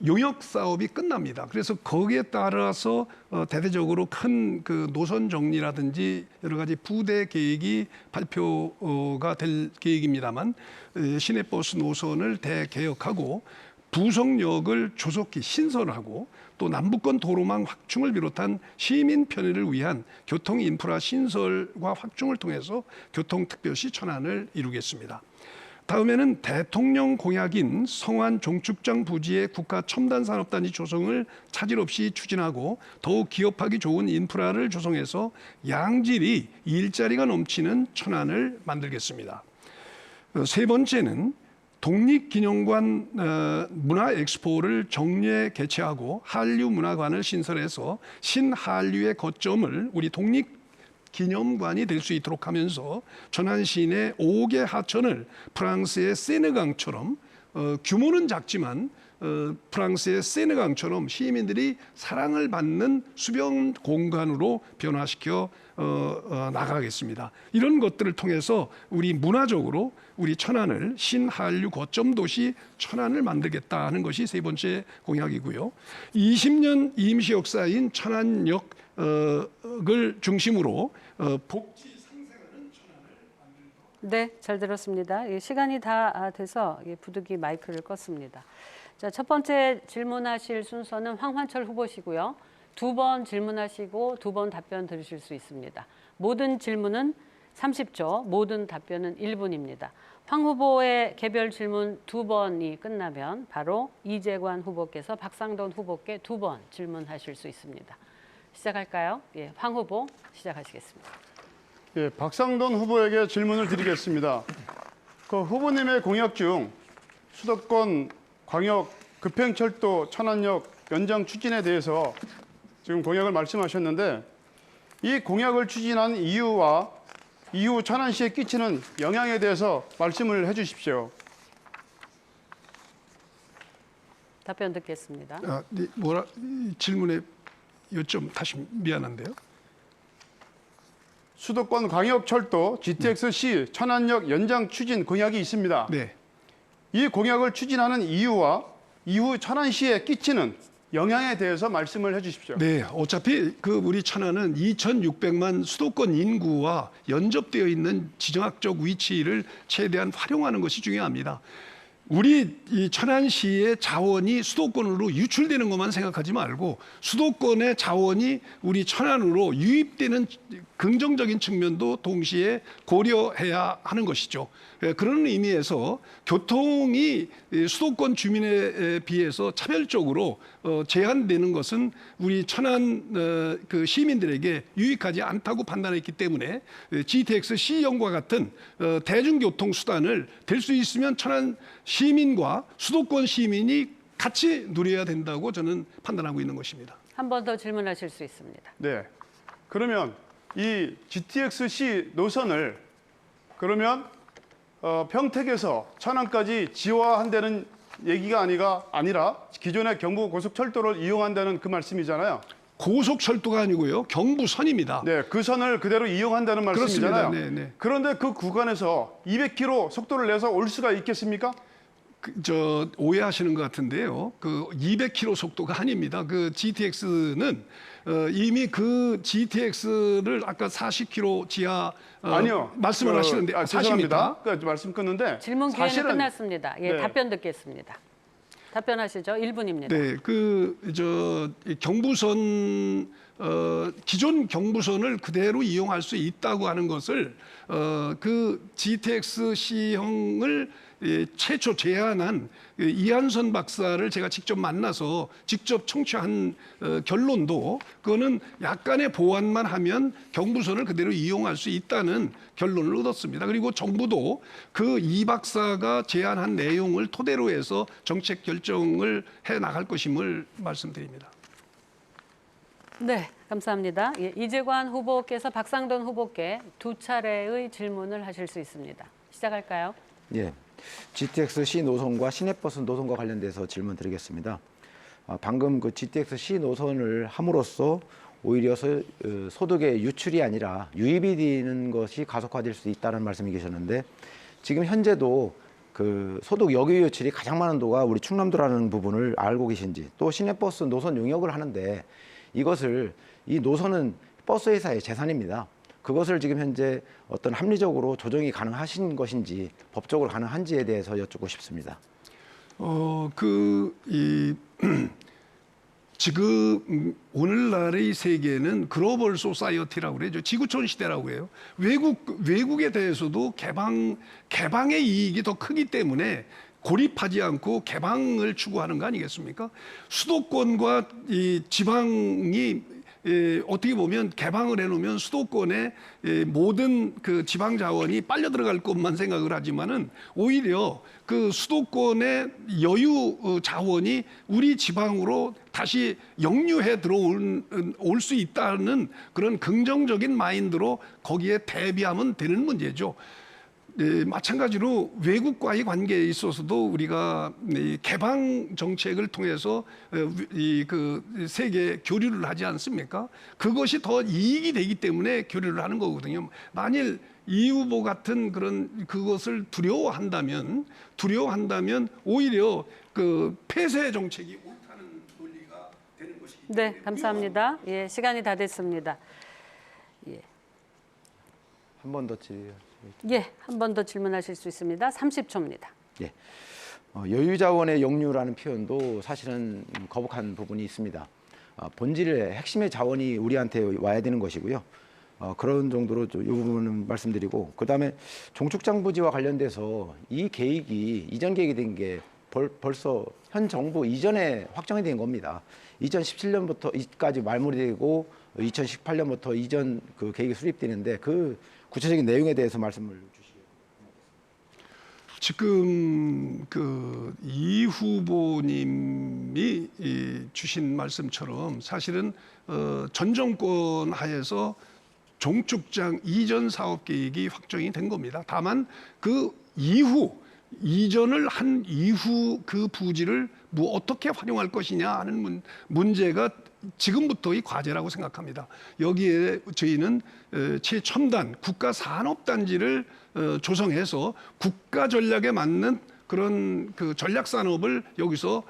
용역 사업이 끝납니다. 그래서 거기에 따라서 대대적으로 큰 그 노선 정리라든지 여러 가지 부대 계획이 발표가 될 계획입니다만 시내버스 노선을 대개혁하고 부속역을 조속히 신설하고 또 남부권 도로망 확충을 비롯한 시민 편의를 위한 교통 인프라 신설과 확충을 통해서 교통특별시 천안을 이루겠습니다. 다음에는 대통령 공약인 성안 종축장 부지의 국가 첨단 산업단지 조성을 차질 없이 추진하고 더욱 기업하기 좋은 인프라를 조성해서 양질이 일자리가 넘치는 천안을 만들겠습니다. 세 번째는 독립기념관 문화엑스포를 정례 개최하고 한류문화관을 신설해서 신한류의 거점을 우리 독립기념관이 될 수 있도록 하면서 천안 시내 5개 하천을 프랑스의 세느강처럼 규모는 작지만 프랑스의 세느강처럼 시민들이 사랑을 받는 수변 공간으로 변화시켜 나가겠습니다. 이런 것들을 통해서 우리 문화적으로 우리 천안을 신한류 거점 도시 천안을 만들겠다 하는 것이 세 번째 공약이고요. 20년 임시 역사인 천안역을 중심으로 복지 상생하는 천안을 만들도록. 네, 잘 들었습니다. 시간이 다 돼서 부득이 마이크를 껐습니다. 자, 첫 번째 질문하실 순서는 황환철 후보시고요. 2번 질문하시고 2번 답변 들으실 수 있습니다. 모든 질문은 30초, 모든 답변은 1분입니다. 황 후보의 개별 질문 2번이 끝나면 바로 이재관 후보께서 박상돈 후보께 2번 질문하실 수 있습니다. 시작할까요? 예, 황 후보 시작하시겠습니다. 예, 박상돈 후보에게 질문을 드리겠습니다. 그 후보님의 공약 중 수도권 광역 급행철도 천안역 연장 추진에 대해서 지금 공약을 말씀하셨는데 이 공약을 추진한 이유와 이후 천안시에 끼치는 영향에 대해서 말씀을 해주십시오. 답변 듣겠습니다. 네, 이 질문에 요점 다시 미안한데요. 수도권 광역철도 GTX-C 천안역 연장 추진 공약이 있습니다. 네. 이 공약을 추진하는 이유와 이후 천안시에 끼치는 영향에 대해서 말씀을 해주십시오. 네, 어차피 우리 천안은 2,600만 수도권 인구와 연접되어 있는 지정학적 위치를 최대한 활용하는 것이 중요합니다. 우리 이 천안시의 자원이 수도권으로 유출되는 것만 생각하지 말고 수도권의 자원이 우리 천안으로 유입되는 긍정적인 측면도 동시에 고려해야 하는 것이죠. 그런 의미에서 교통이 수도권 주민에 비해서 차별적으로 제한되는 것은 우리 천안 그 시민들에게 유익하지 않다고 판단했기 때문에 GTX-C형과 같은 대중교통 수단을 될 수 있으면 천안 시민과 수도권 시민이 같이 누려야 된다고 저는 판단하고 있는 것입니다. 한 번 더 질문하실 수 있습니다. 네. 그러면 이 GTX-C 노선을 그러면 평택에서 천안까지 지화한다는 얘기가 아니라 기존의 경부 고속철도를 이용한다는 그 말씀이잖아요. 고속철도가 아니고요, 경부선입니다. 네, 그 선을 그대로 이용한다는 말씀이잖아요. 그렇습니다. 네, 네. 그런데 그 구간에서 200km 속도를 내서 올 수가 있겠습니까? 오해하시는 것 같은데요. 200km 속도가 아닙니다. GTX는 이미 GTX를 아까 40km 지하 아니요. 말씀을 하시는데 죄송합니다. 말씀 끊는데 질문 기회는 사실은 끝났습니다. 예, 네. 답변 듣겠습니다. 답변하시죠. 1분입니다. 네, 경부선 기존 경부선을 그대로 이용할 수 있다고 하는 것을 GTX-C형을 최초 제안한 이한선 박사를 제가 직접 만나서 직접 청취한 결론도 그거는 약간의 보완만 하면 경부선을 그대로 이용할 수 있다는 결론을 얻었습니다. 그리고 정부도 이 박사가 제안한 내용을 토대로 해서 정책 결정을 해 나갈 것임을 말씀드립니다. 네, 감사합니다. 예, 이재관 후보께서 박상돈 후보께 두 차례의 질문을 하실 수 있습니다. 시작할까요? 예, GTX-C 노선과 시내버스 노선과 관련돼서 질문 드리겠습니다. 방금 GTX-C 노선을 함으로써 오히려 소득의 유출이 아니라 유입이 되는 것이 가속화될 수 있다는 말씀이 계셨는데 지금 현재도 소득 역유 유출이 가장 많은 도가 우리 충남도라는 부분을 알고 계신지, 또 시내버스 노선 용역을 하는데 이 노선은 버스 회사의 재산입니다. 그것을 지금 현재 어떤 합리적으로 조정이 가능하신 것인지, 법적으로 가능한지에 대해서 여쭙고 싶습니다. 지금 오늘날의 세계는 글로벌 소사이어티라고 그러죠. 지구촌 시대라고 해요. 외국에 대해서도 개방의 이익이 더 크기 때문에 고립하지 않고 개방을 추구하는 거 아니겠습니까? 수도권과 이 지방이 어떻게 보면 개방을 해놓으면 수도권에 모든 지방 자원이 빨려 들어갈 것만 생각을 하지만은 오히려 수도권의 여유 자원이 우리 지방으로 다시 역류해 올 수 있다는 그런 긍정적인 마인드로 거기에 대비하면 되는 문제죠. 네, 마찬가지로 외국과의 관계에 있어서도 우리가 개방 정책을 통해서 세계 교류를 하지 않습니까? 그것이 더 이익이 되기 때문에 교류를 하는 거거든요. 만일 이 후보 같은 그것을 두려워한다면 오히려 폐쇄 정책이 옳다는 논리가 되는 것이기 때문에. 네, 감사합니다. 예, 시간이 다 됐습니다. 예. 한 번 더 질문. 예, 한 번 더 질문하실 수 있습니다. 30초입니다. 예. 여유 자원의 역류라는 표현도 사실은 거북한 부분이 있습니다. 본질의 핵심의 자원이 우리한테 와야 되는 것이고요. 그런 정도로 이 부분은 말씀드리고, 그다음에 종축장부지와 관련돼서 이 계획이 이전 계획이 된 게 벌써 현 정부 이전에 확정이 된 겁니다. 2017년부터까지 말물이되고 2018년부터 이전 계획이 수립되는데 구체적인 내용에 대해서 말씀을 주시겠습니다. 지금 그 이 후보님이 주신 말씀처럼 사실은 전 정권 하에서 종축장 이전 사업 계획이 확정이 된 겁니다. 다만 그 이후 이전을 한 이후 그 부지를 뭐 어떻게 활용할 것이냐 하는 문제가 지금부터의 과제라고 생각합니다. 여기에 저희는 최첨단 국가산업단지를 조성해서 국가 전략에 맞는 그런 그 전략 산업을 여기서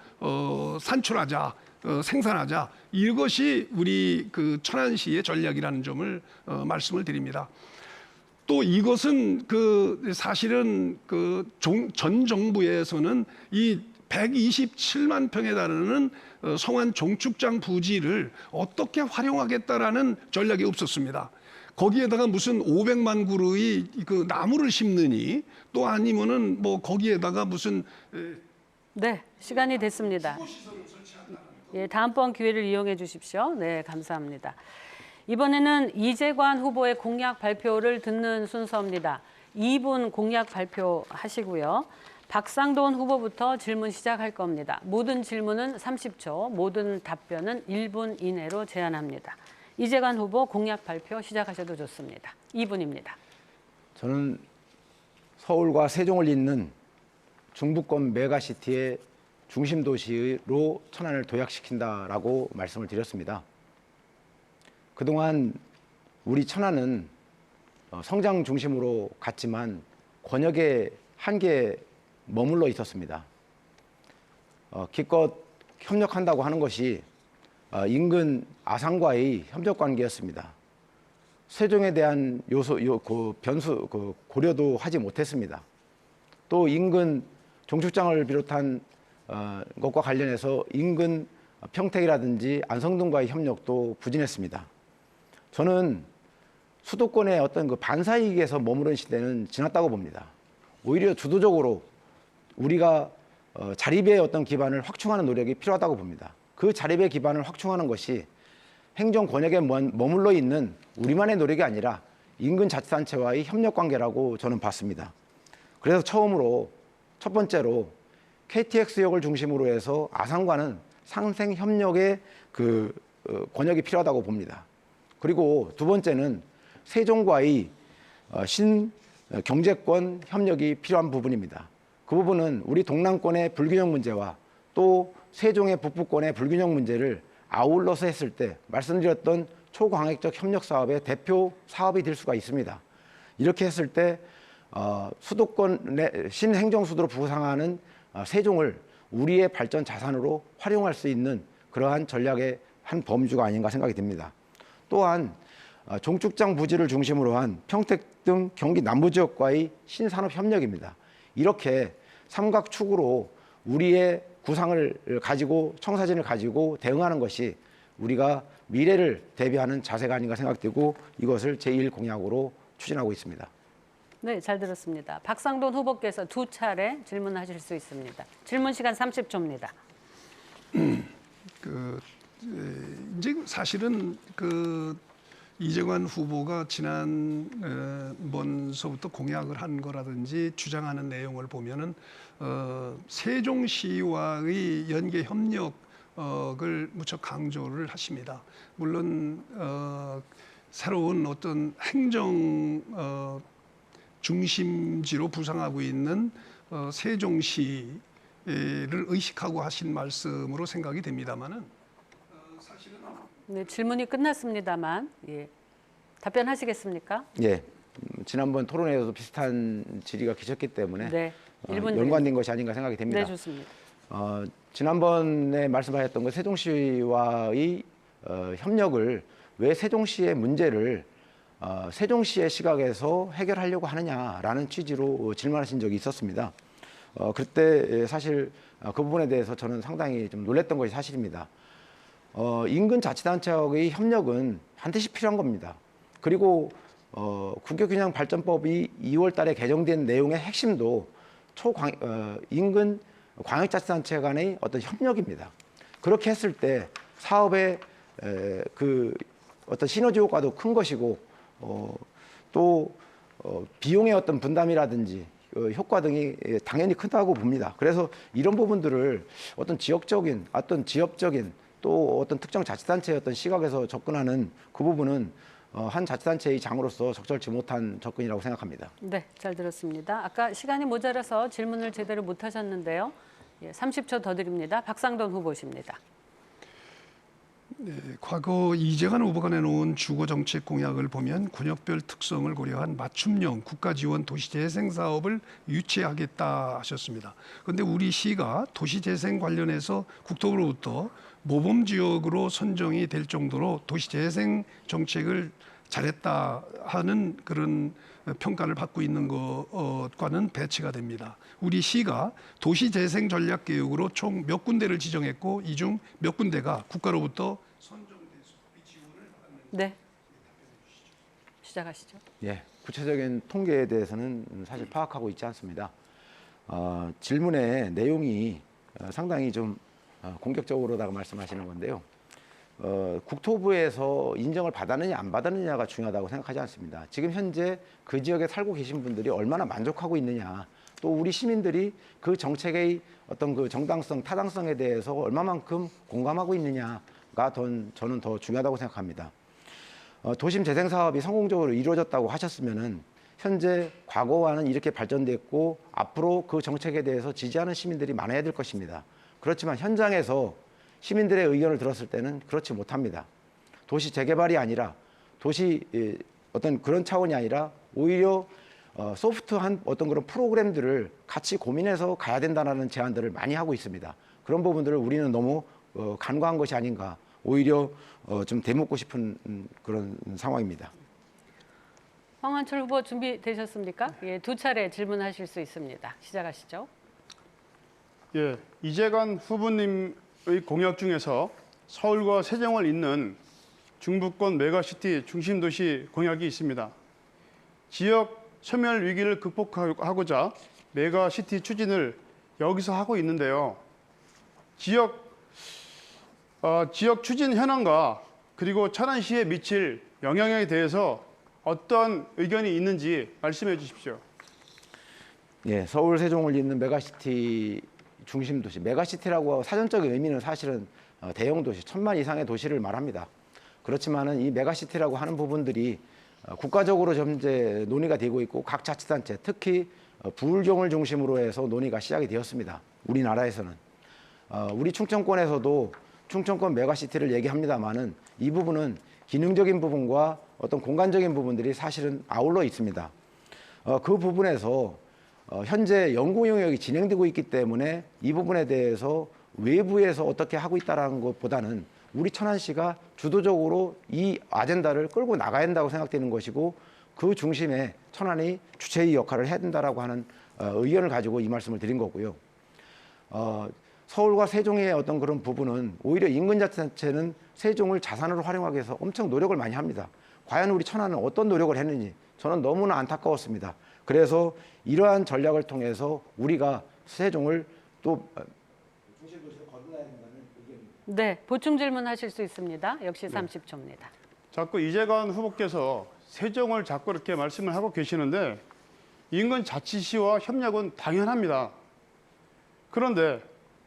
산출하자, 생산하자, 이것이 우리 그 천안시의 전략이라는 점을 말씀을 드립니다. 또 이것은 그 사실은 그 전 정부에서는 이 127만 평에 달하는 성안 종축장 부지를 어떻게 활용하겠다라는 전략이 없었습니다. 거기에다가 무슨 500만 그루의 그 나무를 심느니 또 아니면은 뭐 거기에다가 무슨 네, 시간이 됐습니다. 예, 다음번 기회를 이용해 주십시오. 네, 감사합니다. 이번에는 이재관 후보의 공약 발표를 듣는 순서입니다. 2분 공약 발표하시고요. 박상돈 후보부터 질문 시작할 겁니다. 모든 질문은 30초, 모든 답변은 1분 이내로 제한합니다. 이재관 후보 공약 발표 시작하셔도 좋습니다. 2분입니다. 저는 서울과 세종을 잇는 중부권 메가시티의 중심 도시로 천안을 도약시킨다라고 말씀을 드렸습니다. 그동안 우리 천안은 성장 중심으로 갔지만 권역의 한계에 머물러 있었습니다. 기껏 협력한다고 하는 것이 인근 아산과의 협력 관계였습니다. 세종에 대한 변수 고려도 하지 못했습니다. 또 인근 종축장을 비롯한 것과 관련해서 인근 평택이라든지 안성동과의 협력도 부진했습니다. 저는 수도권의 어떤 그 반사이익에서 머무른 시대는 지났다고 봅니다. 오히려 주도적으로 우리가 자립의 어떤 기반을 확충하는 노력이 필요하다고 봅니다. 그 자립의 기반을 확충하는 것이 행정 권역에 머물러 있는 우리만의 노력이 아니라 인근 자치단체와의 협력 관계라고 저는 봤습니다. 그래서 첫 번째로 KTX역을 중심으로 해서 아산과는 상생 협력의 그 권역이 필요하다고 봅니다. 그리고 두 번째는 세종과의 경제권 협력이 필요한 부분입니다. 그 부분은 우리 동남권의 불균형 문제와 또 세종의 북부권의 불균형 문제를 아울러서 했을 때 말씀드렸던 초광역적 협력 사업의 대표 사업이 될 수가 있습니다. 이렇게 했을 때 수도권의 신행정수도로 부상하는 세종을 우리의 발전 자산으로 활용할 수 있는 그러한 전략의 한 범주가 아닌가 생각이 듭니다. 또한 종축장 부지를 중심으로 한 평택 등 경기 남부지역과의 신산업 협력입니다. 이렇게 삼각축으로 우리의 구상을 가지고 청사진을 가지고 대응하는 것이 우리가 미래를 대비하는 자세가 아닌가 생각되고 이것을 제1공약으로 추진하고 있습니다. 네, 잘 들었습니다. 박상돈 후보께서 2차례 질문하실 수 있습니다. 질문 시간 30초입니다. 이제 사실은 이재관 후보가 지난번서부터 공약을 한 거라든지 주장하는 내용을 보면은 세종시와의 연계 협력을 무척 강조를 하십니다. 물론 새로운 어떤 행정 중심지로 부상하고 있는 세종시를 의식하고 하신 말씀으로 생각이 됩니다만은 사실은 네, 질문이 끝났습니다만 예. 답변하시겠습니까? 예, 지난번 토론회에서도 비슷한 질의가 계셨기 때문에 네, 1분 연관된 것이 아닌가 생각이 됩니다. 네, 좋습니다. 지난번에 말씀하셨던 것 세종시와의 협력을 왜 세종시의 문제를 세종시의 시각에서 해결하려고 하느냐라는 취지로 질문하신 적이 있었습니다. 그때 사실 그 부분에 대해서 저는 상당히 좀 놀랐던 것이 사실입니다. 인근 자치단체와의 협력은 반드시 필요한 겁니다. 그리고 국교균형 발전법이 2월 달에 개정된 내용의 핵심도 인근 광역자치단체 간의 어떤 협력입니다. 그렇게 했을 때 사업의 그 어떤 시너지 효과도 큰 것이고 또 비용의 어떤 분담이라든지 효과 등이 당연히 크다고 봅니다. 그래서 이런 부분들을 어떤 지역적인, 어떤 지역적인 또 어떤 특정 자치단체의 어떤 시각에서 접근하는 그 부분은 한 자치단체의 장으로서 적절치 못한 접근이라고 생각합니다. 네, 잘 들었습니다. 아까 시간이 모자라서 질문을 제대로 못 하셨는데요. 예, 30초 더 드립니다. 박상돈 후보십니다. 과거 이재관 후보가 내놓은 주거정책 공약을 보면 군역별 특성을 고려한 맞춤형 국가지원 도시재생 사업을 유치하겠다 하셨습니다. 그런데 우리 시가 도시재생 관련해서 국토부로부터 모범지역으로 선정이 될 정도로 도시재생 정책을 잘했다 하는 그런 평가를 받고 있는 것과는 배치가 됩니다. 우리 시가 도시재생 전략 계획으로 총 몇 군데를 지정했고 이 중 몇 군데가 국가로부터 선정돼서 지원을 받는. 네, 시작하시죠. 예, 구체적인 통계에 대해서는 사실 파악하고 있지 않습니다. 질문의 내용이 상당히 좀 공격적으로다가 말씀하시는 건데요. 국토부에서 인정을 받았느냐 안 받았느냐가 중요하다고 생각하지 않습니다. 지금 현재 그 지역에 살고 계신 분들이 얼마나 만족하고 있느냐, 또 우리 시민들이 그 정책의 어떤 그 정당성, 타당성에 대해서 얼마만큼 공감하고 있느냐가 저는 더 중요하다고 생각합니다. 도심 재생 사업이 성공적으로 이루어졌다고 하셨으면은 현재 과거와는 이렇게 발전됐고 앞으로 그 정책에 대해서 지지하는 시민들이 많아야 될 것입니다. 그렇지만 현장에서 시민들의 의견을 들었을 때는 그렇지 못합니다. 도시 재개발이 아니라 도시 어떤 그런 차원이 아니라 오히려 소프트한 어떤 그런 프로그램들을 같이 고민해서 가야 된다는 제안들을 많이 하고 있습니다. 그런 부분들을 우리는 너무 간과한 것이 아닌가, 오히려 좀 되묻고 싶은 그런 상황입니다. 황원철 후보 준비되셨습니까? 예, 두 차례 질문하실 수 있습니다. 시작하시죠. 예, 이재관 후보님의 공약 중에서 서울과 세종을 잇는 중부권 메가시티 중심도시 공약이 있습니다. 지역 소멸 위기를 극복하고자 메가시티 추진을 여기서 하고 있는데요. 지역 추진 현황과 그리고 천안시에 미칠 영향에 대해서 어떤 의견이 있는지 말씀해 주십시오. 예, 서울 세종을 잇는 메가시티 중심 도시, 메가시티라고 사전적인 의미는 사실은 대형 도시, 1000만 이상의 도시를 말합니다. 그렇지만은 이 메가시티라고 하는 부분들이 국가적으로 현재 논의가 되고 있고 각 자치단체, 특히 부울경을 중심으로 해서 논의가 시작이 되었습니다. 우리나라에서는 우리 충청권에서도 충청권 메가시티를 얘기합니다만은 이 부분은 기능적인 부분과 어떤 공간적인 부분들이 사실은 아울러 있습니다. 그 부분에서 현재 연구 영역이 진행되고 있기 때문에 이 부분에 대해서 외부에서 어떻게 하고 있다는 것보다는 우리 천안시가 주도적으로 이 아젠다를 끌고 나가야 된다고 생각되는 것이고 그 중심에 천안이 주체의 역할을 해야 된다라고 하는 의견을 가지고 이 말씀을 드린 거고요. 서울과 세종의 어떤 그런 부분은 오히려 인근자치단체는 세종을 자산으로 활용하기 위해서 엄청 노력을 많이 합니다. 과연 우리 천안은 어떤 노력을 했는지 저는 너무나 안타까웠습니다. 그래서 이러한 전략을 통해서 우리가 세종을 또 중심도시로 거듭나야 된다는 의견입니다. 네, 보충 질문하실 수 있습니다. 역시 30초입니다. 자꾸 이재관 후보께서 세종을 자꾸 이렇게 말씀을 하고 계시는데 인근 자치시와 협력은 당연합니다. 그런데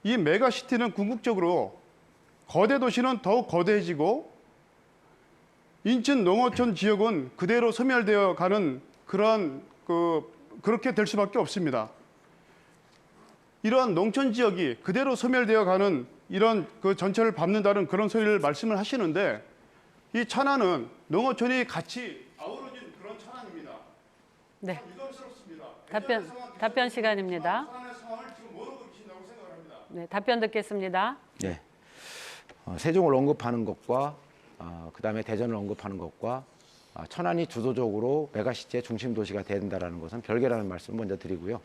이 메가시티는 궁극적으로 거대 도시는 더욱 거대해지고 인천 농어촌 지역은 그대로 소멸되어 가는 그렇게 될 수밖에 없습니다. 이러한 농촌 지역이 그대로 소멸되어 가는 이런 그 전체를 밟는다는 그런 소리를 말씀을 하시는데 이 천안은 농어촌이 같이 아우러진 그런 천안입니다. 네, 유감스럽습니다. 답변 시간입니다. 천안의 상황을 지금 모르고 계신다고 생각합니다. 네, 답변 듣겠습니다. 네. 세종을 언급하는 것과 그다음에 대전을 언급하는 것과 천안이 주도적으로 메가시티의 중심 도시가 된다라는 것은 별개라는 말씀을 먼저 드리고요.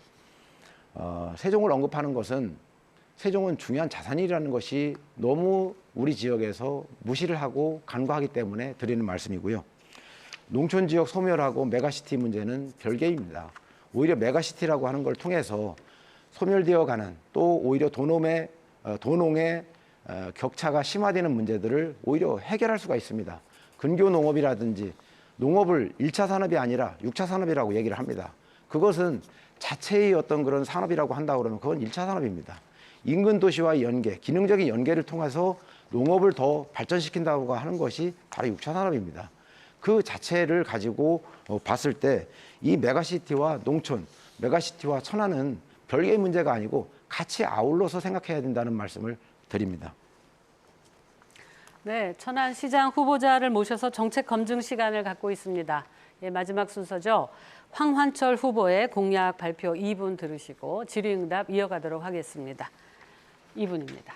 세종을 언급하는 것은 세종은 중요한 자산이라는 것이 너무 우리 지역에서 무시를 하고 간과하기 때문에 드리는 말씀이고요. 농촌 지역 소멸하고 메가시티 문제는 별개입니다. 오히려 메가시티라고 하는 걸 통해서 소멸되어가는 또 오히려 도농의 격차가 심화되는 문제들을 오히려 해결할 수가 있습니다. 근교 농업이라든지 농업을 1차 산업이 아니라 6차 산업이라고 얘기를 합니다. 그것은 자체의 어떤 그런 산업이라고 한다 그러면 그건 1차 산업입니다. 인근 도시와의 연계, 기능적인 연계를 통해서 농업을 더 발전시킨다고 하는 것이 바로 6차 산업입니다. 그 자체를 가지고 봤을 때 이 메가시티와 농촌, 메가시티와 천안은 별개의 문제가 아니고 같이 아울러서 생각해야 된다는 말씀을 드립니다. 네, 천안시장 후보자를 모셔서 정책 검증 시간을 갖고 있습니다. 예, 마지막 순서죠. 황환철 후보의 공약 발표 2분 들으시고 질의응답 이어가도록 하겠습니다. 2분입니다.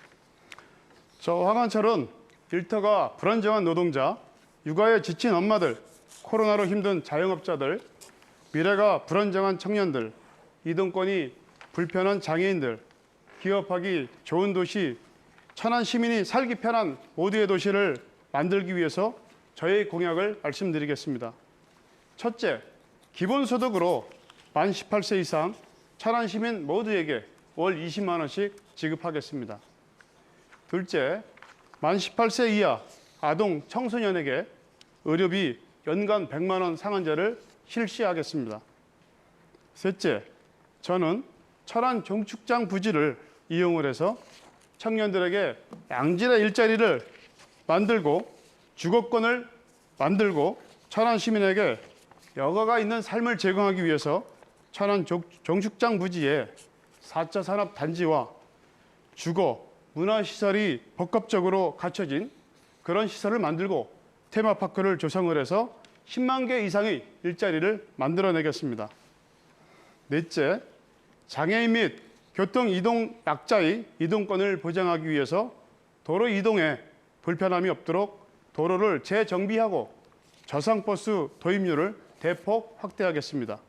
저 황한철은 일터가 불안정한 노동자, 육아에 지친 엄마들, 코로나로 힘든 자영업자들, 미래가 불안정한 청년들, 이동권이 불편한 장애인들, 기업하기 좋은 도시, 천안 시민이 살기 편한 모두의 도시를 만들기 위해서 저의 공약을 말씀드리겠습니다. 첫째, 기본소득으로 만 18세 이상 천안 시민 모두에게 월 20만 원씩 지급하겠습니다. 둘째, 만 18세 이하 아동 청소년에게 의료비 연간 100만 원 상한제를 실시하겠습니다. 셋째, 저는 천안 종축장 부지를 이용을 해서 청년들에게 양질의 일자리를 만들고 주거권을 만들고 천안 시민에게 여가가 있는 삶을 제공하기 위해서 천안 종축장 부지에 4차 산업단지와 주거, 문화시설이 복합적으로 갖춰진 그런 시설을 만들고 테마파크를 조성을 해서 10만 개 이상의 일자리를 만들어내겠습니다. 넷째, 장애인 및 교통 이동 약자의 이동권을 보장하기 위해서 도로 이동에 불편함이 없도록 도로를 재정비하고 저상버스 도입률을 대폭 확대하겠습니다.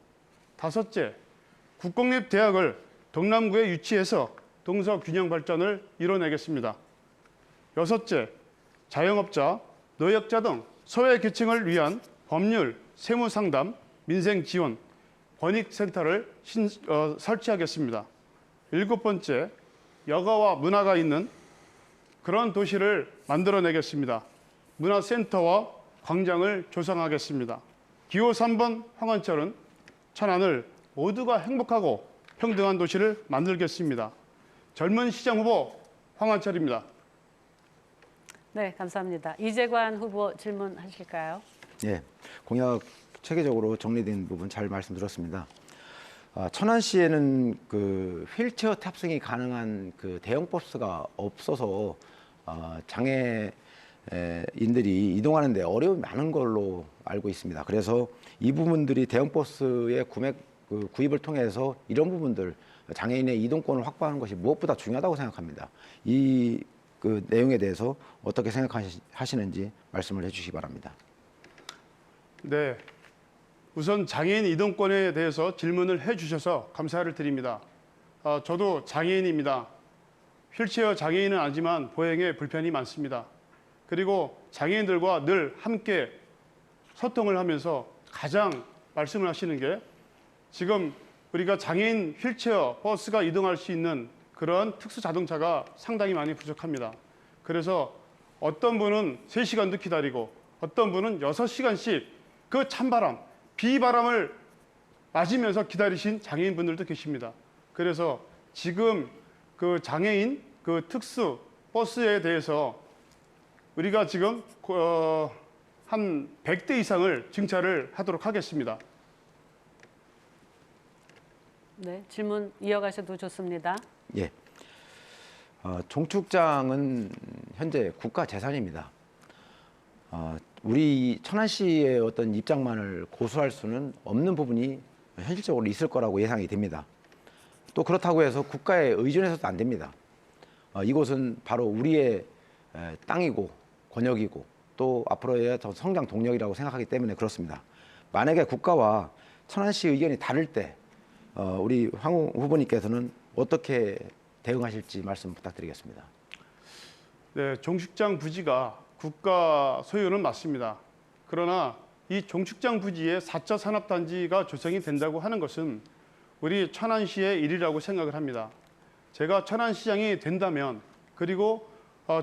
다섯째, 국공립대학을 동남구에 유치해서 동서균형 발전을 이뤄내겠습니다. 여섯째, 자영업자, 노약자 등 소외계층을 위한 법률, 세무상담, 민생지원, 권익센터를 설치하겠습니다. 일곱 번째, 여가와 문화가 있는 그런 도시를 만들어내겠습니다. 문화센터와 광장을 조성하겠습니다. 기호 3번 황한철은 천안을 모두가 행복하고 평등한 도시를 만들겠습니다. 젊은 시장 후보 황한철입니다. 네, 감사합니다. 이재관 후보 질문하실까요? 예, 공약 체계적으로 정리된 부분 잘 말씀드렸습니다. 천안시에는 그 휠체어 탑승이 가능한 그 대형 버스가 없어서 장애인들이 이동하는데 어려움이 많은 걸로 알고 있습니다. 그래서 이 부분들이 대형 버스의 구입을 통해서 이런 부분들 장애인의 이동권을 확보하는 것이 무엇보다 중요하다고 생각합니다. 이 그 내용에 대해서 어떻게 생각하시는지 말씀을 해주시기 바랍니다. 네, 우선 장애인 이동권에 대해서 질문을 해주셔서 감사를 드립니다. 저도 장애인입니다. 휠체어 장애인은 아니지만 보행에 불편이 많습니다. 그리고 장애인들과 늘 함께 소통을 하면서 가장 말씀을 하시는 게 지금 우리가 장애인 휠체어 버스가 이동할 수 있는 그런 특수 자동차가 상당히 많이 부족합니다. 그래서 어떤 분은 3시간도 기다리고 어떤 분은 6시간씩 그 찬바람, 비바람을 맞으면서 기다리신 장애인분들도 계십니다. 그래서 지금 그 장애인 그 특수 버스에 대해서 우리가 지금 한 100대 이상을 증차를 하도록 하겠습니다. 네, 질문 이어가셔도 좋습니다. 예. 종축장은 현재 국가 재산입니다. 우리 천안시의 어떤 입장만을 고수할 수는 없는 부분이 현실적으로 있을 거라고 예상이 됩니다. 또 그렇다고 해서 국가에 의존해서도 안 됩니다. 이곳은 바로 우리의 땅이고 권역이고 또 앞으로의 더 성장 동력이라고 생각하기 때문에 그렇습니다. 만약에 국가와 천안시 의견이 다를 때 우리 황 후보님께서는 어떻게 대응하실지 말씀 부탁드리겠습니다. 네, 종축장 부지가 국가 소유는 맞습니다. 그러나 이 종축장 부지에 4차 산업단지가 조성이 된다고 하는 것은 우리 천안시의 일이라고 생각을 합니다. 제가 천안시장이 된다면 그리고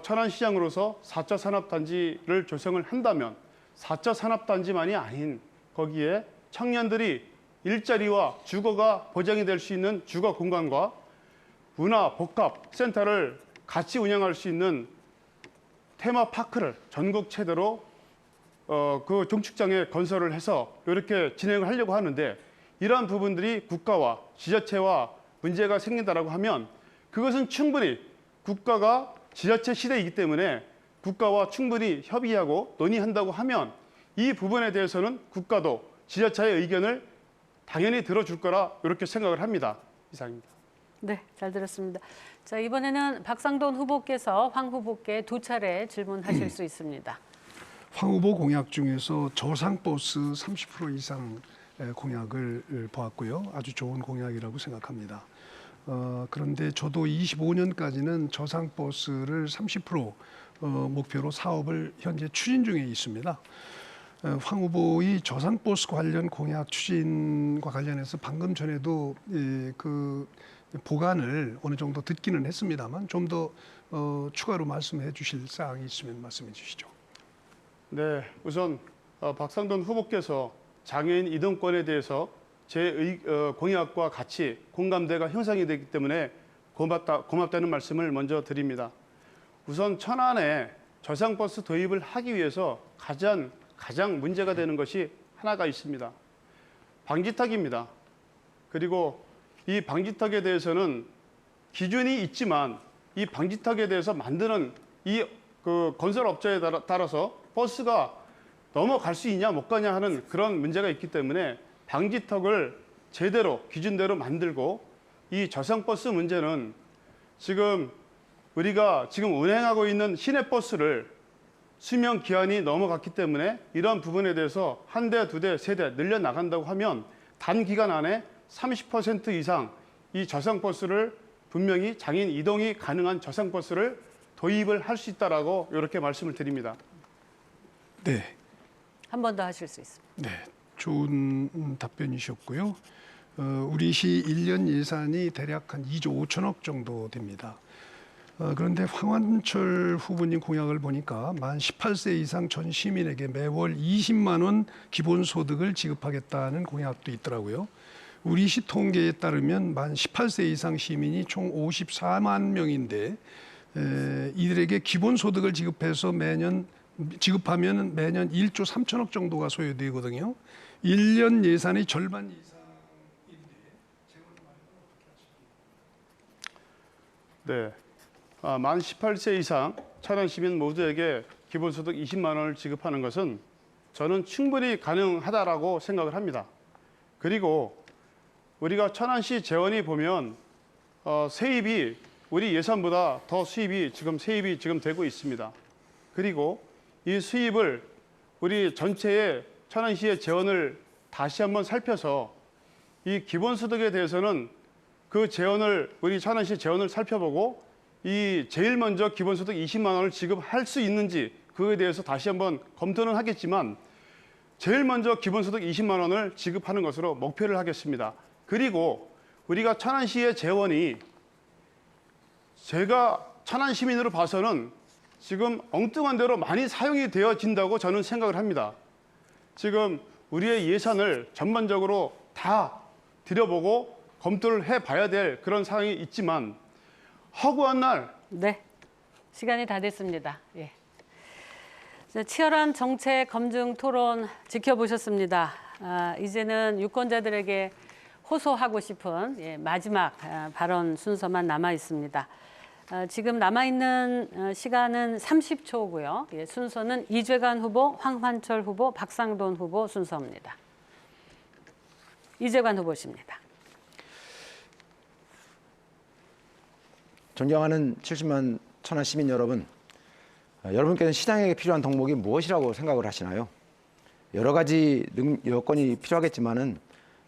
천안시장으로서 4차 산업단지를 조성을 한다면 4차 산업단지만이 아닌 거기에 청년들이 일자리와 주거가 보장이 될 수 있는 주거 공간과 문화 복합 센터를 같이 운영할 수 있는 테마파크를 전국 최대로 그 종축장에 건설을 해서 이렇게 진행을 하려고 하는데, 이러한 부분들이 국가와 지자체와 문제가 생긴다라고 하면 그것은 충분히 국가가 지자체 시대이기 때문에 국가와 충분히 협의하고 논의한다고 하면 이 부분에 대해서는 국가도 지자체의 의견을 당연히 들어줄 거라 이렇게 생각을 합니다. 이상입니다. 네, 잘 들었습니다. 자, 이번에는 박상돈 후보께서 황 후보께 두 차례 질문하실 수 있습니다. 황 후보 공약 중에서 저상버스 30% 이상 공약을 보았고요. 아주 좋은 공약이라고 생각합니다. 그런데 저도 25년까지는 저상버스를 30% 목표로 사업을 현재 추진 중에 있습니다. 황 후보의 저상버스 관련 공약 추진과 관련해서 방금 전에도 그 보관을 어느 정도 듣기는 했습니다만 좀 더 추가로 말씀해 주실 사항이 있으면 말씀해 주시죠. 네, 우선 박상돈 후보께서 장애인 이동권에 대해서 제 공약과 같이 공감대가 형성이 되기 때문에 고맙다는 말씀을 먼저 드립니다. 우선 천안에 저상버스 도입을 하기 위해서 가장 문제가 되는 것이 하나가 있습니다. 방지턱입니다. 그리고 이 방지턱에 대해서는 기준이 있지만 이 방지턱에 대해서 만드는 이 건설 업체에 따라서 버스가 넘어갈 수 있냐 못 가냐 하는 그런 문제가 있기 때문에 방지턱을 제대로 기준대로 만들고, 이 저상버스 문제는 지금 우리가 지금 운행하고 있는 시내버스를 수명 기한이 넘어갔기 때문에 이런 부분에 대해서 한 대, 두 대, 세 대 늘려나간다고 하면 단기간 안에 30% 이상 이 저상버스를 분명히 장애인 이동이 가능한 저상버스를 도입을 할 수 있다라고 이렇게 말씀을 드립니다. 네. 한 번 더 하실 수 있습니다. 네, 좋은 답변이셨고요. 우리 시 1년 예산이 대략 한 2조 5천억 정도 됩니다. 그런데 황환철 후보님 공약을 보니까 만 18세 이상 전 시민에게 매월 20만 원 기본소득을 지급하겠다는 공약도 있더라고요. 우리 시 통계에 따르면 만 18세 이상 시민이 총 54만 명인데 이들에게 기본소득을 지급하면 매년 1조 3천억 정도가 소요되거든요. 1년 예산의 절반 이상인데 네, 만 18세 이상 천안 시민 모두에게 기본소득 20만 원을 지급하는 것은 저는 충분히 가능하다라고 생각을 합니다. 그리고 우리가 천안시 재원이 보면 세입이 우리 예산보다 더 세입이 지금 되고 있습니다. 그리고 이 수입을 우리 전체의 천안시의 재원을 다시 한번 살펴서 이 기본소득에 대해서는 그 재원을 우리 천안시 재원을 살펴보고 이 제일 먼저 기본소득 20만 원을 지급할 수 있는지 그거에 대해서 다시 한번 검토는 하겠지만 제일 먼저 기본소득 20만 원을 지급하는 것으로 목표를 하겠습니다. 그리고 우리가 천안시의 재원이 제가 천안 시민으로 봐서는 지금 엉뚱한 대로 많이 사용이 되어진다고 저는 생각을 합니다. 지금 우리의 예산을 전반적으로 다 들여보고 검토를 해봐야 될 그런 상황이 있지만 허구한 날. 네, 시간이 다 됐습니다. 예. 치열한 정책 검증 토론 지켜보셨습니다. 이제는 유권자들에게 호소하고 싶은 마지막 발언 순서만 남아 있습니다. 지금 남아있는 시간은 30초고요. 순서는 이재관 후보, 황환철 후보, 박상돈 후보 순서입니다. 이재관 후보십니다. 존경하는 70만 천안 시민 여러분, 여러분께서는 시장에게 필요한 덕목이 무엇이라고 생각을 하시나요? 여러 가지 여건이 필요하겠지만은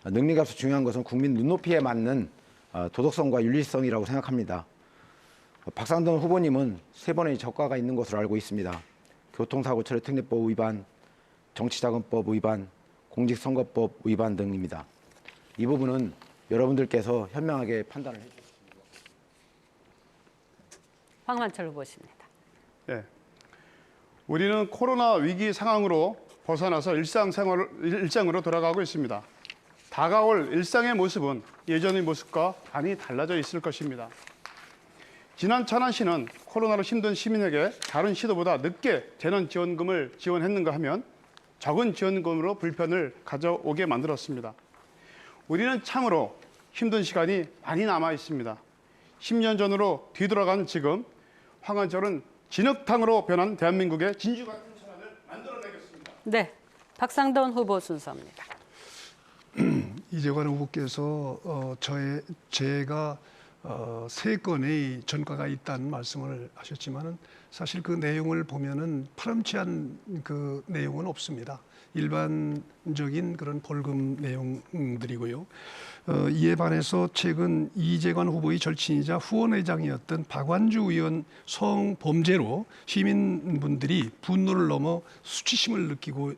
능력이 앞서 중요한 것은 국민 눈높이에 맞는 도덕성과 윤리성이라고 생각합니다. 박상돈 후보님은 3번의 적과가 있는 것으로 알고 있습니다. 교통사고 처리특례법 위반, 정치자금법 위반, 공직선거법 위반 등입니다. 이 부분은 여러분들께서 현명하게 판단을 해주십시오. 황환철 후보십니다. 네. 우리는 코로나 위기 상황으로 벗어나서 일상으로 돌아가고 있습니다. 다가올 일상의 모습은 예전의 모습과 많이 달라져 있을 것입니다. 지난 천안시는 코로나로 힘든 시민에게 다른 시도보다 늦게 재난지원금을 지원했는가 하면 적은 지원금으로 불편을 가져오게 만들었습니다. 우리는 참으로 힘든 시간이 많이 남아 있습니다. 10년 전으로 뒤돌아간 지금 황한철은 진흙탕으로 변한 대한민국의 진주 같은 천안을 만들어내겠습니다. 네, 박상돈 후보 순서입니다. 이재관 후보께서 제가 세 건의 전과가 있다는 말씀을 하셨지만은 사실 그 내용을 보면은 파렴치한 그 내용은 없습니다. 일반적인 그런 벌금 내용들이고요. 이에 반해서 최근 이재관 후보의 절친이자 후원회장이었던 박완주 의원 성범죄로 시민분들이 분노를 넘어 수치심을 느끼고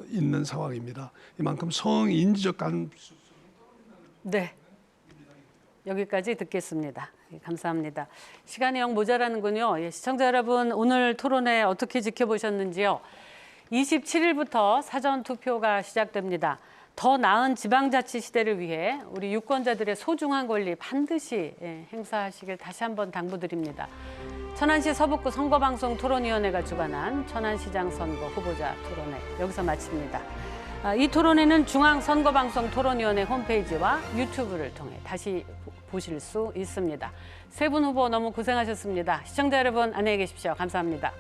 있는 상황입니다. 이만큼 성인지적 가능성. 네. 여기까지 듣겠습니다. 감사합니다. 시간이 영 모자라는군요. 시청자 여러분, 오늘 토론회 어떻게 지켜보셨는지요? 27일부터 사전 투표가 시작됩니다. 더 나은 지방자치 시대를 위해 우리 유권자들의 소중한 권리 반드시 행사하시길 다시 한번 당부드립니다. 천안시 서북구 선거방송 토론위원회가 주관한 천안시장 선거 후보자 토론회 여기서 마칩니다. 이 토론회는 중앙선거방송 토론위원회 홈페이지와 유튜브를 통해 다시 보실 수 있습니다. 세 분 후보 너무 고생하셨습니다. 시청자 여러분 안녕히 계십시오. 감사합니다.